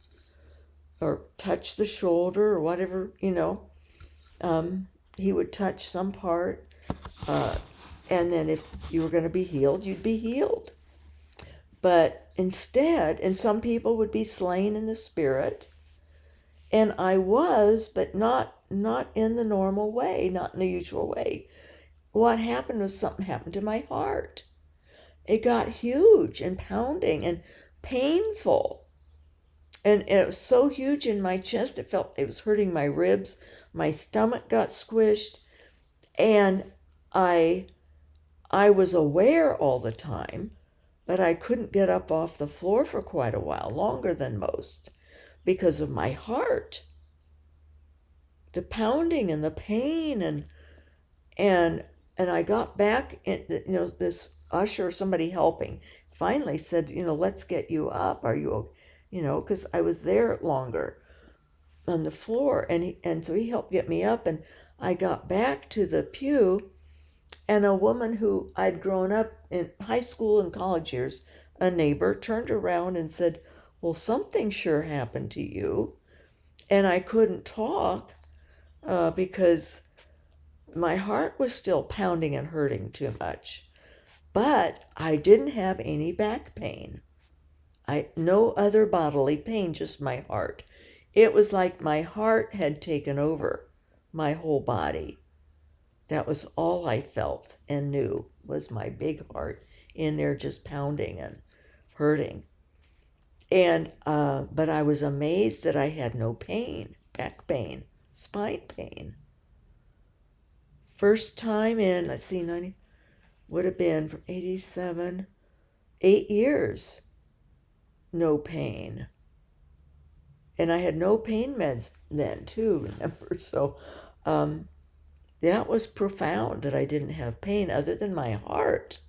or touch the shoulder or whatever, he would touch some part, and then if you were going to be healed, you'd be healed. But instead, and some people would be slain in the spirit, and I was, but not in the normal way, not in the usual way. What happened was something happened to my heart. It got huge and pounding and painful. And it was so huge in my chest, it was hurting my ribs. My stomach got squished. And I was aware all the time, but I couldn't get up off the floor for quite a while, longer than most, because of my heart. The pounding and the pain and I got back, and this usher, somebody helping, finally said, let's get you up. Are you, because I was there longer on the floor, and so he helped get me up, and I got back to the pew, and a woman who I'd grown up in high school and college years, a neighbor, turned around and said, well, something sure happened to you. And I couldn't talk because my heart was still pounding and hurting too much. But I didn't have any back pain. No other bodily pain, just my heart. It was like my heart had taken over my whole body. That was all I felt and knew, was my big heart in there just pounding and hurting. And but I was amazed that I had no pain, back pain, spine pain. First time in, 90, would have been from 87, 8 years, no pain. And I had no pain meds then too, remember? So that was profound that I didn't have pain other than my heart.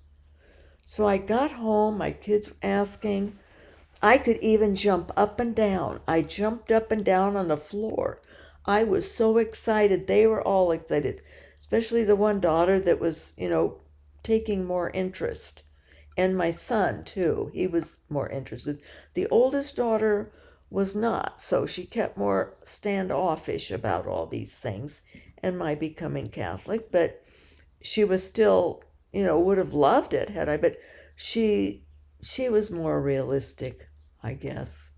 So I got home, my kids were asking. I could even jump up and down. I jumped up and down on the floor. I was so excited. They were all excited, especially the one daughter that was, taking more interest. And my son, too. He was more interested. The oldest daughter was not, so she kept more standoffish about all these things and my becoming Catholic, but she was still, would have loved it had I, but she was more realistic, I guess,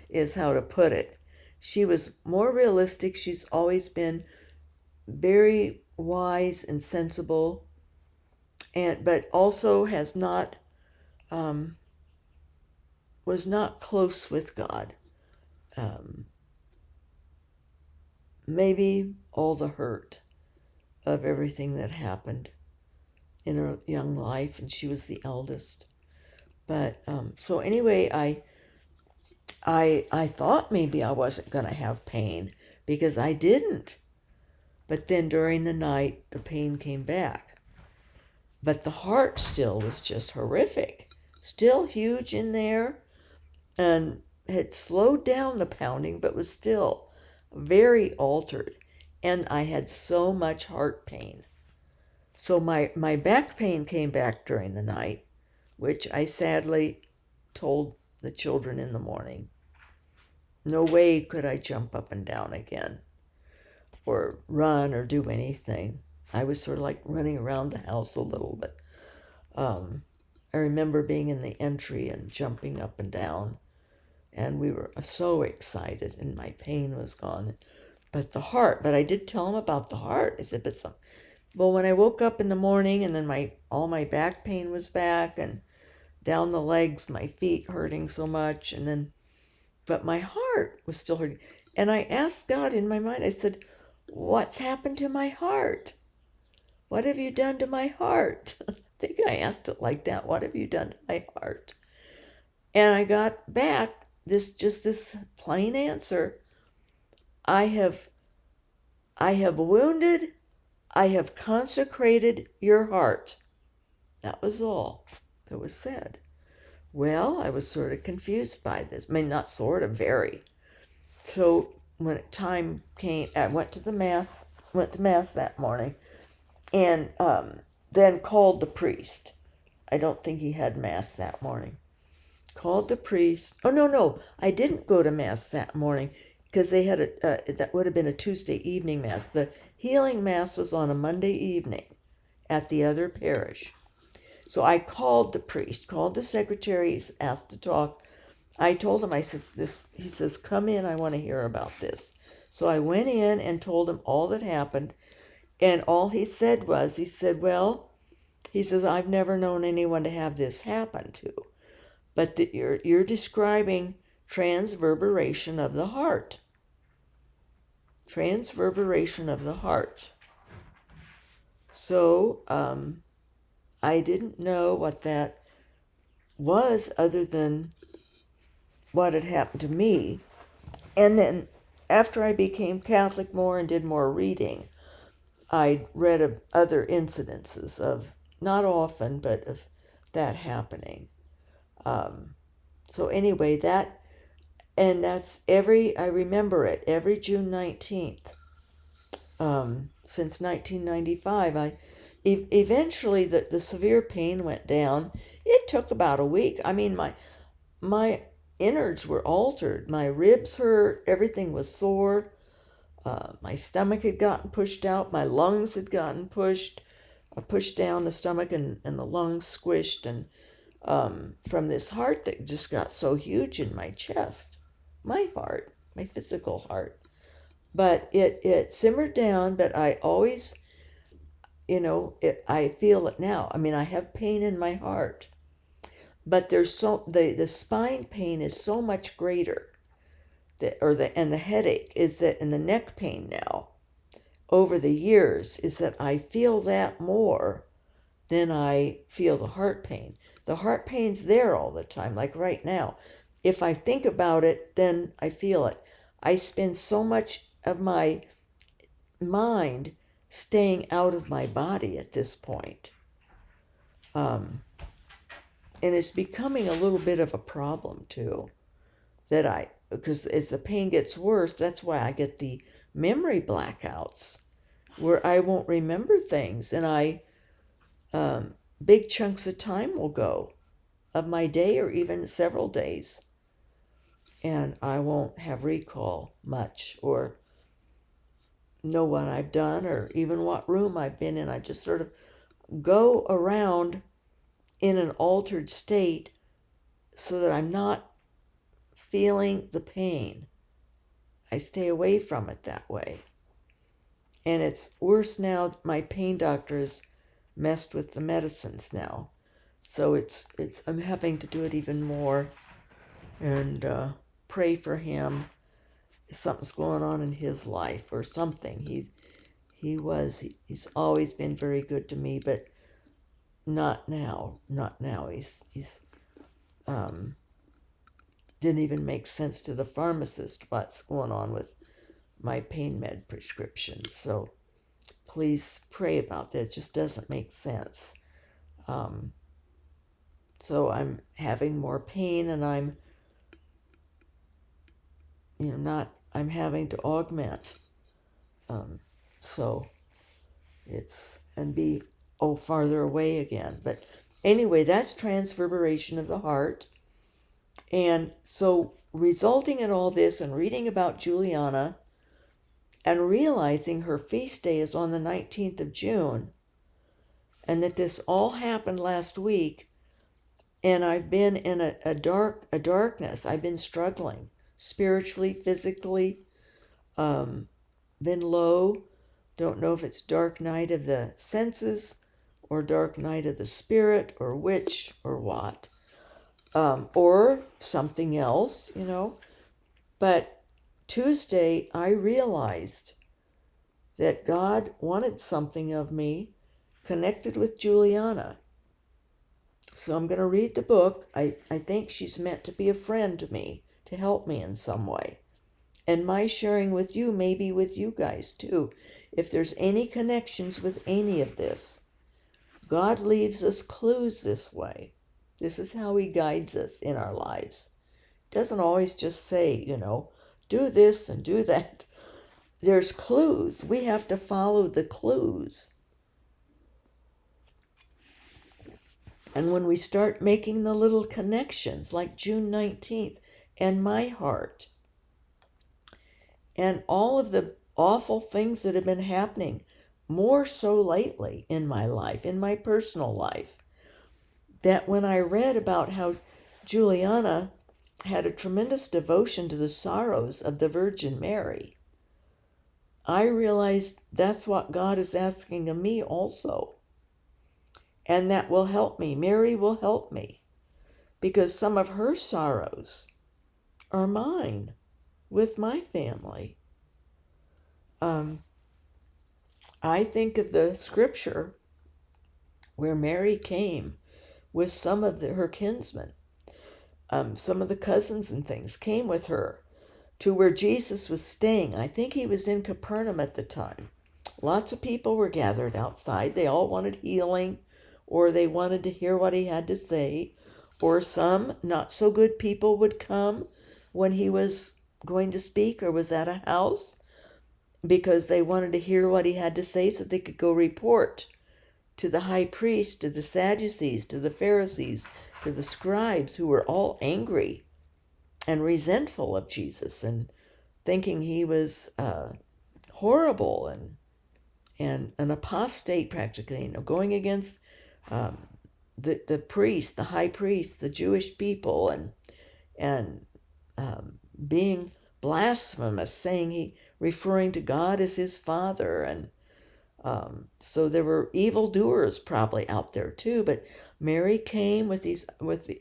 is how to put it. She was more realistic. She's always been very wise and sensible, but also has not, was not close with God. Maybe all the hurt of everything that happened in her young life, and she was the eldest. But so anyway, I thought maybe I wasn't going to have pain because I didn't. But then during the night, the pain came back. But the heart still was just horrific, still huge in there, and had slowed down the pounding, but was still very altered. And I had so much heart pain. So my back pain came back during the night, which I sadly told the children in the morning. No way could I jump up and down again or run or do anything. I was sort of like running around the house a little bit. I remember being in the entry and jumping up and down, and we were so excited, and my pain was gone. But I did tell them about the heart. I said, but Well, when I woke up in the morning, and then all my back pain was back, and down the legs, my feet hurting so much, and then but my heart was still hurting. And I asked God in my mind, I said, "What's happened to my heart? What have you done to my heart?" I think I asked it like that. What have you done to my heart? And I got back this plain answer. I have wounded, I have consecrated your heart. That was all that was said. Well, I was sort of confused by this. I mean, not sort of, very. So when time came, I went to mass that morning, and then called the priest. I don't think he had mass that morning. Called the priest. Oh, no, I didn't go to mass that morning because they had that would have been a Tuesday evening mass. The healing mass was on a Monday evening at the other parish. So I called the priest, called the secretary, asked to talk. I told him, I said, this, he says, "Come in, I want to hear about this." So I went in and told him all that happened. And all he said was, he said, "Well," he says, "I've never known anyone to have this happen to. But that you're describing transverberation of the heart. Transverberation of the heart." So I didn't know what that was other than what had happened to me. And then after I became Catholic more and did more reading, I read of other incidences of, not often, but of that happening. So anyway, that's I remember it, every June 19th. Since 1995, eventually the severe pain went down. It took about a week. I mean, my innards were altered. My ribs hurt. Everything was sore. My stomach had gotten pushed out. My lungs had gotten pushed down, the stomach and the lungs squished, and from this heart that just got so huge in my chest. My heart, my physical heart. But it simmered down, but I always, I feel it now. I mean, I have pain in my heart, but the spine pain is so much greater, and the headache is that, and the neck pain now, over the years, is that I feel that more than I feel the heart pain. The heart pain's there all the time, like right now. If I think about it, then I feel it. I spend so much of my mind staying out of my body at this point. And it's becoming a little bit of a problem too, because as the pain gets worse, that's why I get the memory blackouts where I won't remember things, and big chunks of time will go of my day or even several days, and I won't have recall much or know what I've done or even what room I've been in. I just sort of go around in an altered state so that I'm not feeling the pain. I stay away from it that way. And it's worse now. My pain doctor has messed with the medicines now. So I'm having to do it even more, and pray for him if something's going on in his life or something. He's always been very good to me, but not now. He's didn't even make sense to the pharmacist what's going on with my pain med prescriptions. So please pray about that. It just doesn't make sense. So I'm having more pain, and I'm having to augment. So it's, and be, farther away again. But anyway, that's transverberation of the heart. And so resulting in all this and reading about Juliana and realizing her feast day is on the 19th of June, and that this all happened last week, and I've been in a darkness. I've been struggling spiritually, physically, been low. Don't know if it's dark night of the senses or dark night of the spirit or which or what, or something else, But Tuesday, I realized that God wanted something of me connected with Juliana. So I'm going to read the book. I think she's meant to be a friend to me, to help me in some way. And my sharing with you may be with you guys too. If there's any connections with any of this, God leaves us clues this way. This is how he guides us in our lives. Doesn't always just say, do this and do that. There's clues. We have to follow the clues. And when we start making the little connections, like June 19th and my heart, and all of the awful things that have been happening, more so lately in my life, in my personal life, that when I read about how Juliana had a tremendous devotion to the sorrows of the Virgin Mary, I realized that's what God is asking of me also. And that will help me. Mary will help me, because some of her sorrows are mine with my family. I think of the scripture where Mary came with some of her kinsmen. Some of the cousins and things came with her to where Jesus was staying. I think he was in Capernaum at the time. Lots of people were gathered outside. They all wanted healing, or they wanted to hear what he had to say, or some not so good people would come when he was going to speak or was at a house because they wanted to hear what he had to say so they could go report to the high priest, to the Sadducees, to the Pharisees, to the scribes, who were all angry and resentful of Jesus and thinking he was horrible and an apostate practically, going against the priest, the high priest, the Jewish people, and being blasphemous, referring to God as his father, and so there were evildoers probably out there too. But Mary came with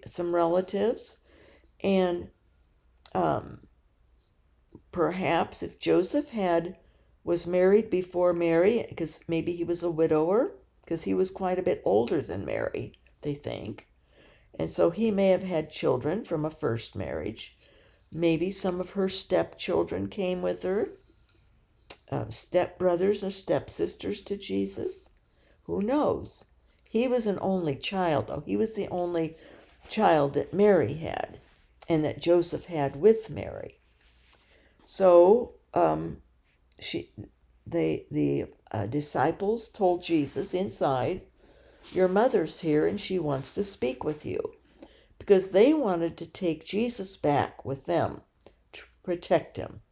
some relatives, and perhaps if Joseph was married before Mary, because maybe he was a widower, because he was quite a bit older than Mary, they think. And so he may have had children from a first marriage. Maybe some of her stepchildren came with her, stepbrothers or stepsisters to Jesus. Who knows? He was an only child, though. He was the only child that Mary had and that Joseph had with Mary. So the disciples told Jesus inside, "Your mother's here and she wants to speak with you," because they wanted to take Jesus back with them to protect him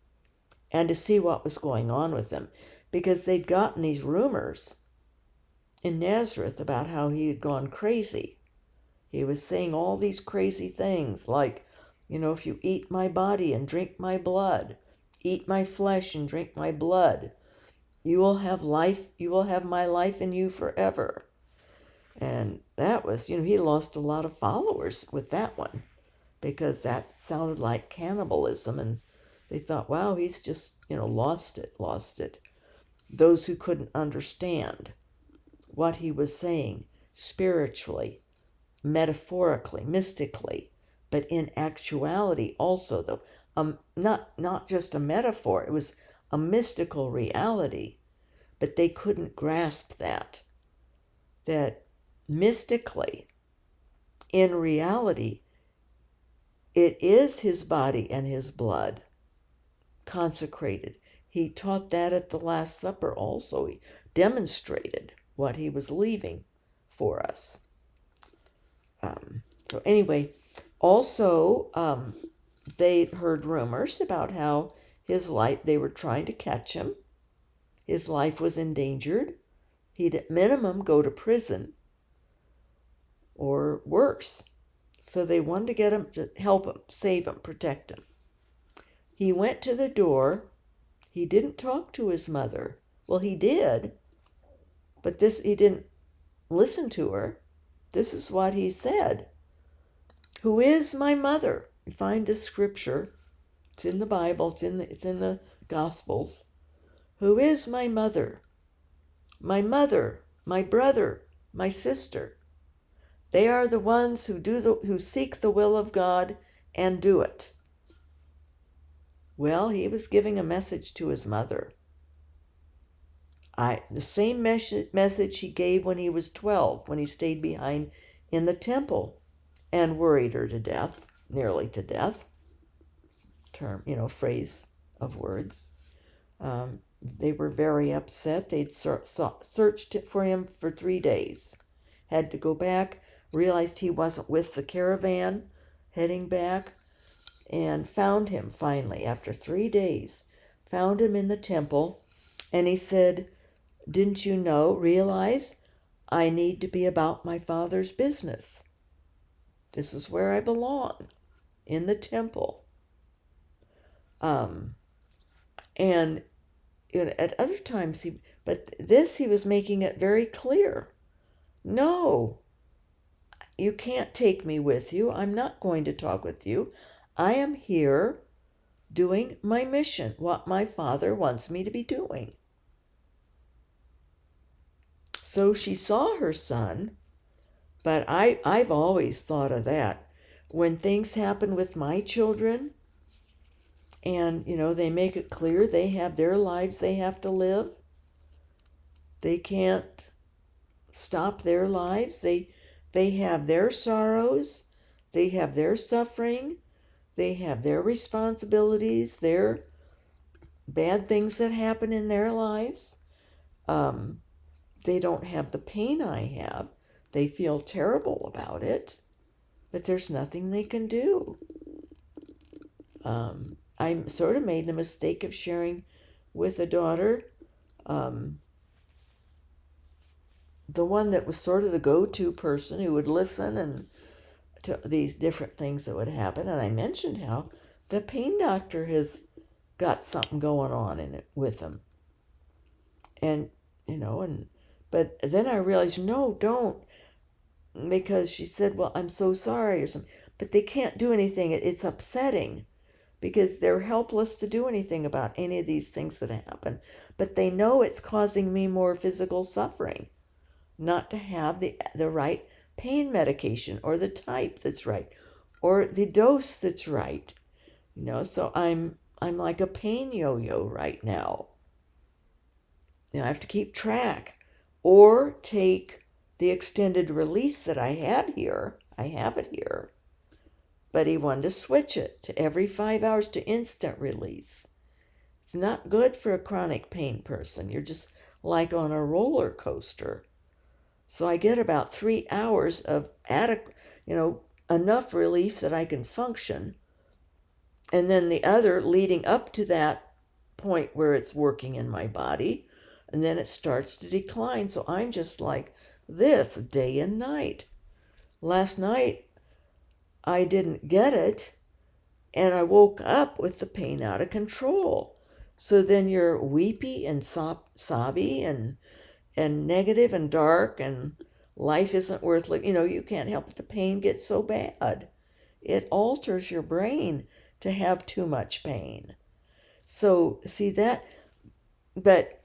and to see what was going on with him, because they'd gotten these rumors in Nazareth about how he had gone crazy. He was saying all these crazy things like, if you eat my body and drink my blood, eat my flesh and drink my blood, you will have life, you will have my life in you forever. And that was, he lost a lot of followers with that one, because that sounded like cannibalism, and they thought, wow, he's just, lost it. Those who couldn't understand what he was saying spiritually, metaphorically, mystically, but in actuality also, though, not just a metaphor, it was a mystical reality, but they couldn't grasp that mystically, in reality, it is his body and his blood consecrated. He taught that at the Last Supper also. He demonstrated what he was leaving for us. So anyway, also, they heard rumors about how his life, they were trying to catch him. His life was endangered. He'd at minimum go to prison or worse. So they wanted to get him, to help him, save him, protect him. He went to the door. He didn't talk to his mother Well, he did, but he didn't listen to her. This is what he said. Who is my mother? You find this scripture. It's in the Bible. It's in the Gospels. Who is my mother? My mother, my brother, my sister. They are the ones who seek the will of God and do it. Well, he was giving a message to his mother. The same message he gave when he was 12, when he stayed behind in the temple and worried her to death, nearly to death. Phrase of words. They were very upset. They'd searched for him for 3 days. Had to go back, realized he wasn't with the caravan, heading back, and found him finally after 3 days. Found him in the temple, and he said, "Didn't you realize I need to be about my Father's business? This is where I belong, in the temple." And at other times he was making it very clear. No, you can't take me with you. I'm not going to talk with you. I am here doing my mission, what my Father wants me to be doing. So she saw her son, but I've always thought of that. When things happen with my children, and, they make it clear they have their lives they have to live. They can't stop their lives. They have their sorrows. They have their suffering. They have their responsibilities, their bad things that happen in their lives. They don't have the pain I have. They feel terrible about it, but there's nothing they can do. I sort of made the mistake of sharing with a daughter, the one that was sort of the go-to person who would listen and to these different things that would happen. And I mentioned how the pain doctor has got something going on in it with him. And, but then I realized, no, don't. Because she said, well, I'm so sorry or something. But they can't do anything. It's upsetting, because they're helpless to do anything about any of these things that happen. But they know it's causing me more physical suffering, not to have the right pain medication or the type that's right or the dose that's right. So I'm like a pain yo-yo right now. I have to keep track or take the extended release that I had here. I have it here. But he wanted to switch it to every 5 hours to instant release. It's not good for a chronic pain person. You're just like on a roller coaster. So I get about 3 hours of enough relief that I can function. And then the other leading up to that point where it's working in my body. And then it starts to decline. So I'm just like this day and night. Last night, I didn't get it, and I woke up with the pain out of control. So then you're weepy and sobby and negative and dark, and life isn't worth living. You can't help it. The pain gets so bad. It alters your brain to have too much pain. So see that, but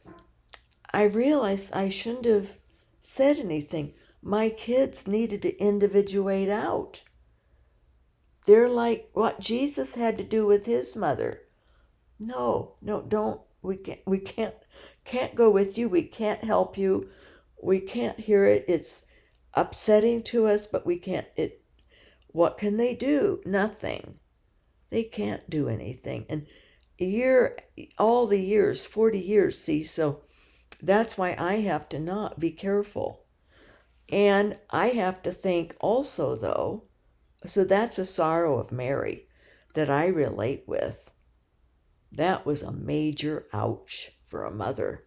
I realized I shouldn't have said anything. My kids needed to individuate out. They're like what Jesus had to do with his mother. No, don't. We can't go with you. We can't help you. We can't hear it. It's upsetting to us, but we can't. What can they do? Nothing. They can't do anything. And all the years, 40 years, see, so that's why I have to not be careful. And I have to think also, though, so that's a sorrow of Mary that I relate with. That was a major ouch for a mother.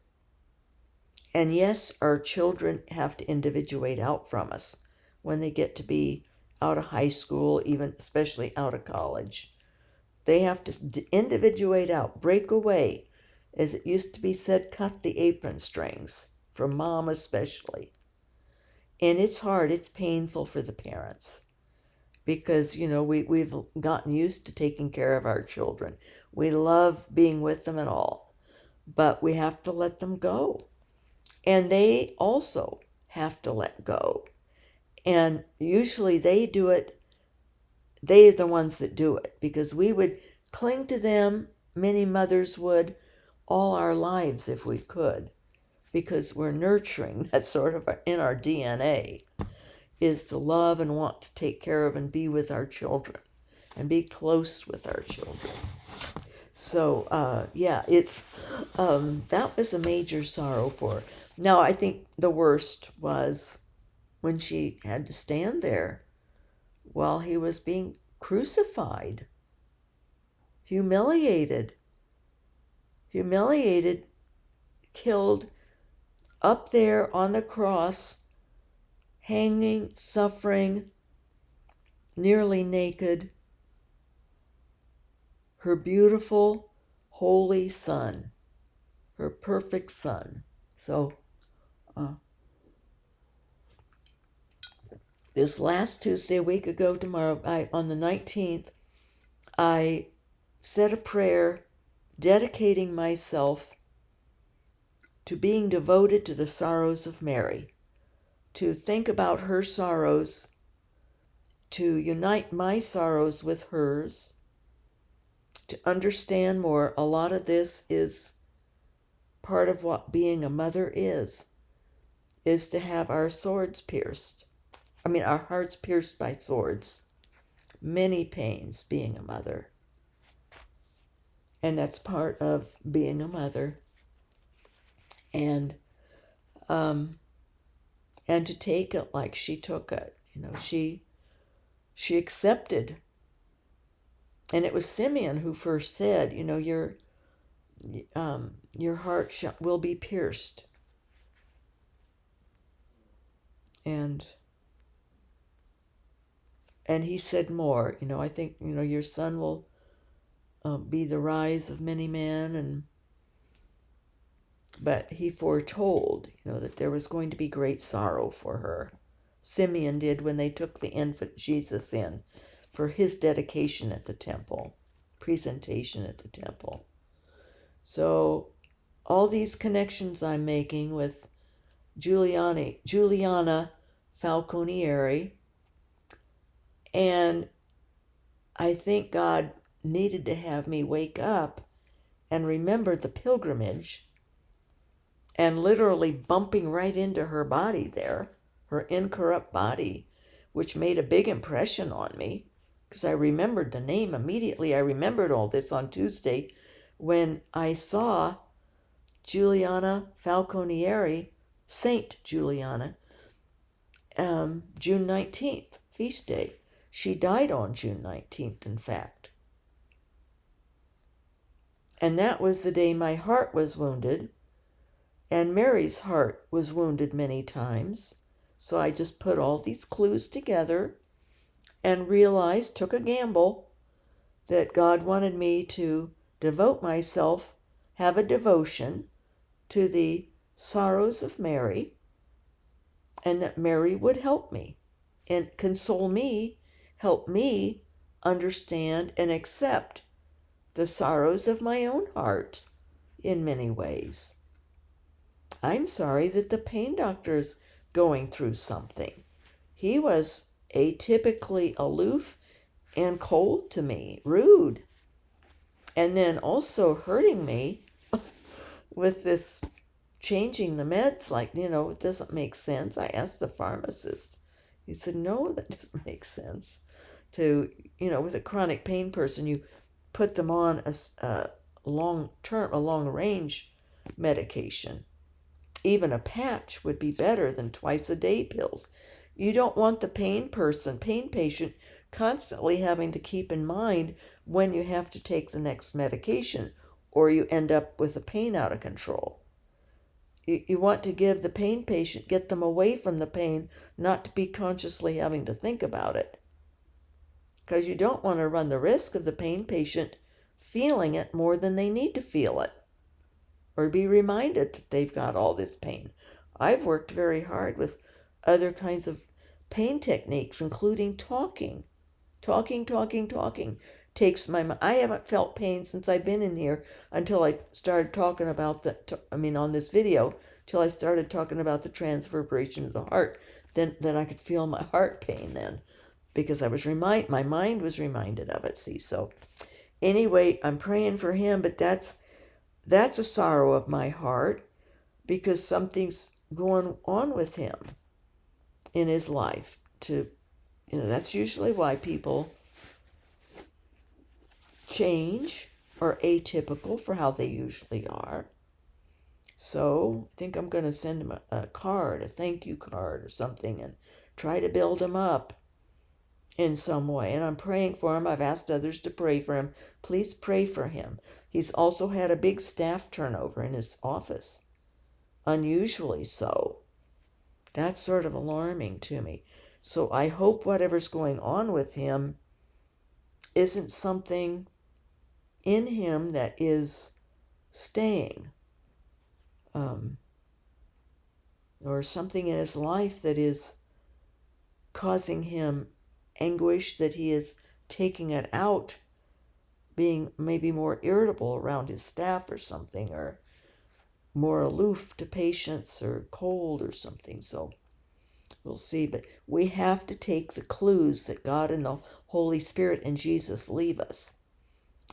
And yes, our children have to individuate out from us when they get to be out of high school, even especially out of college. They have to individuate out, break away, as it used to be said, cut the apron strings, for mom especially. And it's hard, it's painful for the parents because, we've gotten used to taking care of our children. We love being with them and all, but we have to let them go. And they also have to let go. And usually they're the ones that do it, because we would cling to them, many mothers would, all our lives if we could, because we're nurturing. That's sort of in our DNA, is to love and want to take care of and be with our children and be close with our children. So, it's that was a major sorrow for her. Now, I think the worst was when she had to stand there while he was being crucified, humiliated, killed up there on the cross, hanging, suffering, nearly naked, her beautiful, holy son, her perfect son. So, this last Tuesday, a week ago tomorrow, on the 19th, I said a prayer dedicating myself to being devoted to the sorrows of Mary, to think about her sorrows, to unite my sorrows with hers, to understand more. A lot of this is part of what being a mother is to have our our hearts pierced by swords. Many pains being a mother. And that's part of being a mother. And to take it like she took it. She accepted. And it was Simeon who first said, your heart will be pierced. And he said more, I think, your son will be the rise of many men. But he foretold, that there was going to be great sorrow for her. Simeon did when they took the infant Jesus in for his dedication at the temple, presentation at the temple. So all these connections I'm making with Juliana Falconieri, and I think God needed to have me wake up and remember the pilgrimage, and literally bumping right into her body there, her incorrupt body, which made a big impression on me, because I remembered the name immediately. I remembered all this on Tuesday when I saw Juliana Falconieri, Saint Juliana, June 19th, feast day. She died on June 19th, in fact. And that was the day my heart was wounded, and Mary's heart was wounded many times. So I just put all these clues together and realized, took a gamble, that God wanted me to devote myself, have a devotion to the sorrows of Mary, and that Mary would help me and console me, help me understand and accept the sorrows of my own heart in many ways. I'm sorry that the pain doctor is going through something. He was atypically aloof and cold to me, rude, and then also hurting me with this changing the meds. It doesn't make sense. I asked the pharmacist. He said, no, that doesn't make sense. With a chronic pain person, you put them on a long-range medication. Even a patch would be better than twice-a-day pills. You don't want the pain patient, constantly having to keep in mind when you have to take the next medication, or you end up with the pain out of control. You want to give the pain patient, get them away from the pain, not to be consciously having to think about it. Because you don't want to run the risk of the pain patient feeling it more than they need to feel it. or be reminded that they've got all this pain. I've worked very hard with other kinds of pain techniques, including talking. Talking takes my. I haven't felt pain since I've been in here until I started talking about on this video, till I started talking about the transverberation of the heart. Then I could feel my heart pain then, because my mind was reminded of it. See, so anyway, I'm praying for him, but that's a sorrow of my heart, because something's going on with him in his life. That's usually why people change or atypical for how they usually are. So I think I'm going to send him a card, a thank you card or something, and try to build him up in some way. And I'm praying for him. I've asked others to pray for him. Please pray for him. He's also had a big staff turnover in his office, unusually so. That's sort of alarming to me. So I hope whatever's going on with him isn't something in him that is staying, or something in his life that is causing him anguish, that he is taking it out, being maybe more irritable around his staff or something, or more aloof to patients, or cold or something. So we'll see. But we have to take the clues that God and the Holy Spirit and Jesus leave us,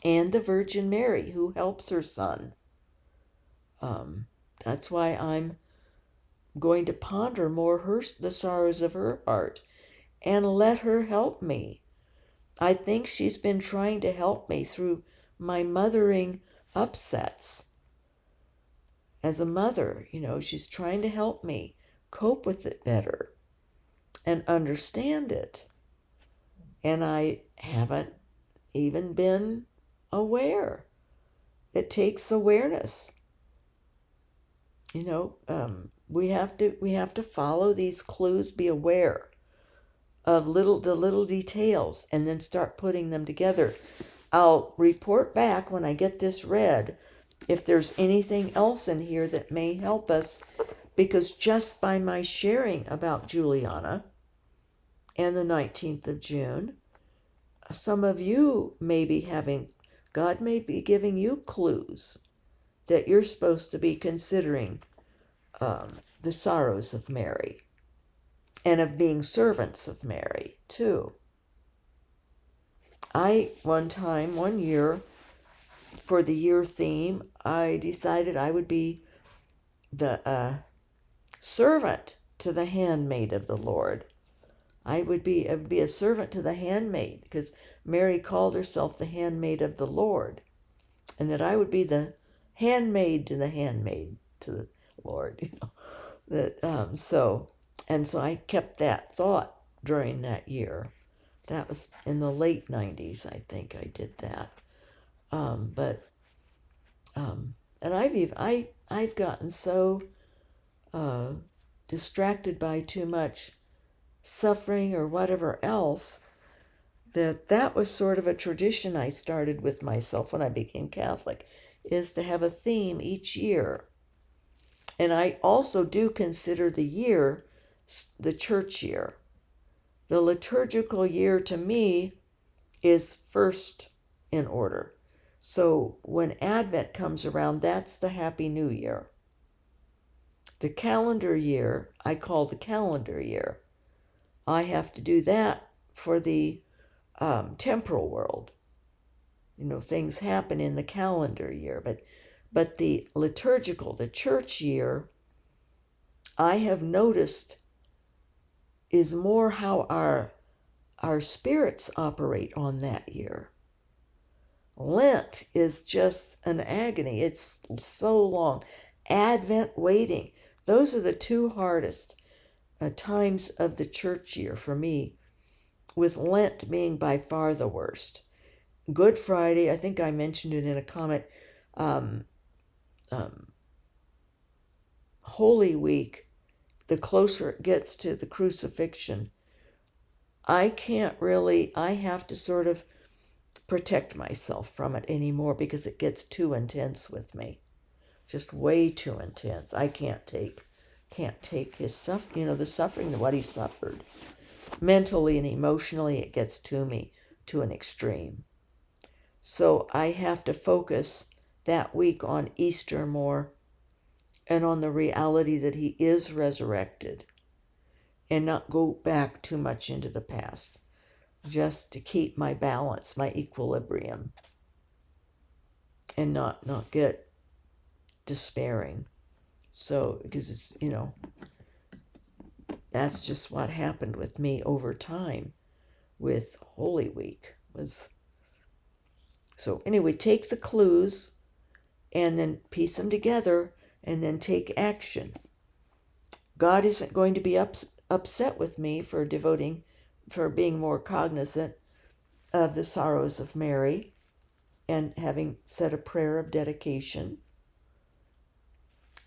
and the Virgin Mary, who helps her son. That's why I'm going to ponder more the sorrows of her heart and let her help me. I think she's been trying to help me through my mothering upsets. As a mother, she's trying to help me cope with it better and understand it. And I haven't even been aware. It takes awareness. We have to follow these clues, be aware of the little details, and then start putting them together. I'll report back when I get this read if there's anything else in here that may help us, because just by my sharing about Juliana and the 19th of June, some of you God may be giving you clues that you're supposed to be considering the sorrows of Mary, and of being servants of Mary too. One year, for the year theme, I decided I would be the servant to the handmaid of the Lord. I would be a servant to the handmaid, because Mary called herself the handmaid of the Lord, and that I would be the handmaid to the Lord. So I kept that thought during that year. That was in the late 90s, I think I did that. And I've gotten so distracted by too much suffering or whatever else, that was sort of a tradition I started with myself when I became Catholic, is to have a theme each year. And I also do consider the year the church year. The liturgical year to me is first in order. So when Advent comes around, that's the Happy New Year. The calendar year, I call the calendar year. I have to do that for the temporal world. Things happen in the calendar year, but the liturgical, the church year, I have noticed is more how our spirits operate on that year. Lent is just an agony. It's so long. Advent waiting. Those are the two hardest times of the church year for me, with Lent being by far the worst. Good Friday, I think I mentioned it in a comment. Holy Week, the closer it gets to the crucifixion, I have to sort of protect myself from it anymore, because it gets too intense with me. just way too intense. I can't take his the suffering, what he suffered. Mentally and emotionally, it gets to me to an extreme. So I have to focus that week on Easter more and on the reality that he is resurrected and not go back too much into the past, just to keep my balance, my equilibrium, and not get despairing. So, because it's, that's just what happened with me over time with Holy Week. So anyway, take the clues and then piece them together and then take action. God isn't going to be upset with me for being more cognizant of the sorrows of Mary and having said a prayer of dedication.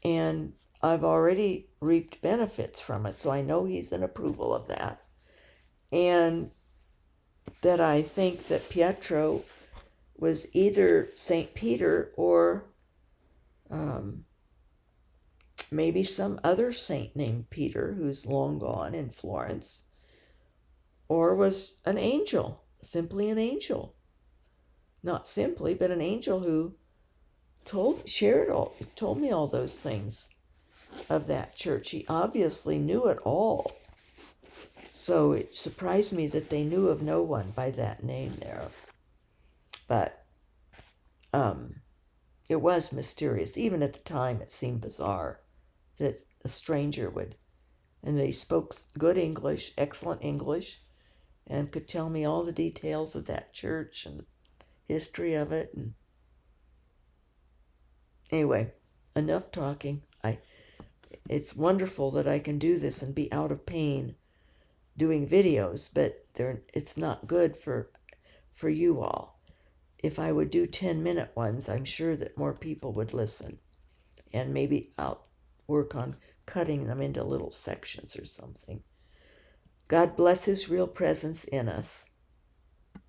And I've already reaped benefits from it, so I know he's in approval of that. And that I think that Pietro was either St. Peter or maybe some other saint named Peter who's long gone in Florence, or was an angel, simply an angel. Not simply, but an angel who told me all those things of that church. He obviously knew it all. So it surprised me that they knew of no one by that name there. But it was mysterious. Even at the time, it seemed bizarre that a stranger would, and they spoke good English, excellent English, and could tell me all the details of that church and history of it. And anyway, enough talking. It's wonderful that I can do this and be out of pain doing videos, but it's not good for you all. If I would do 10-minute ones, I'm sure that more people would listen. And maybe I'll work on cutting them into little sections or something. God bless his real presence in us.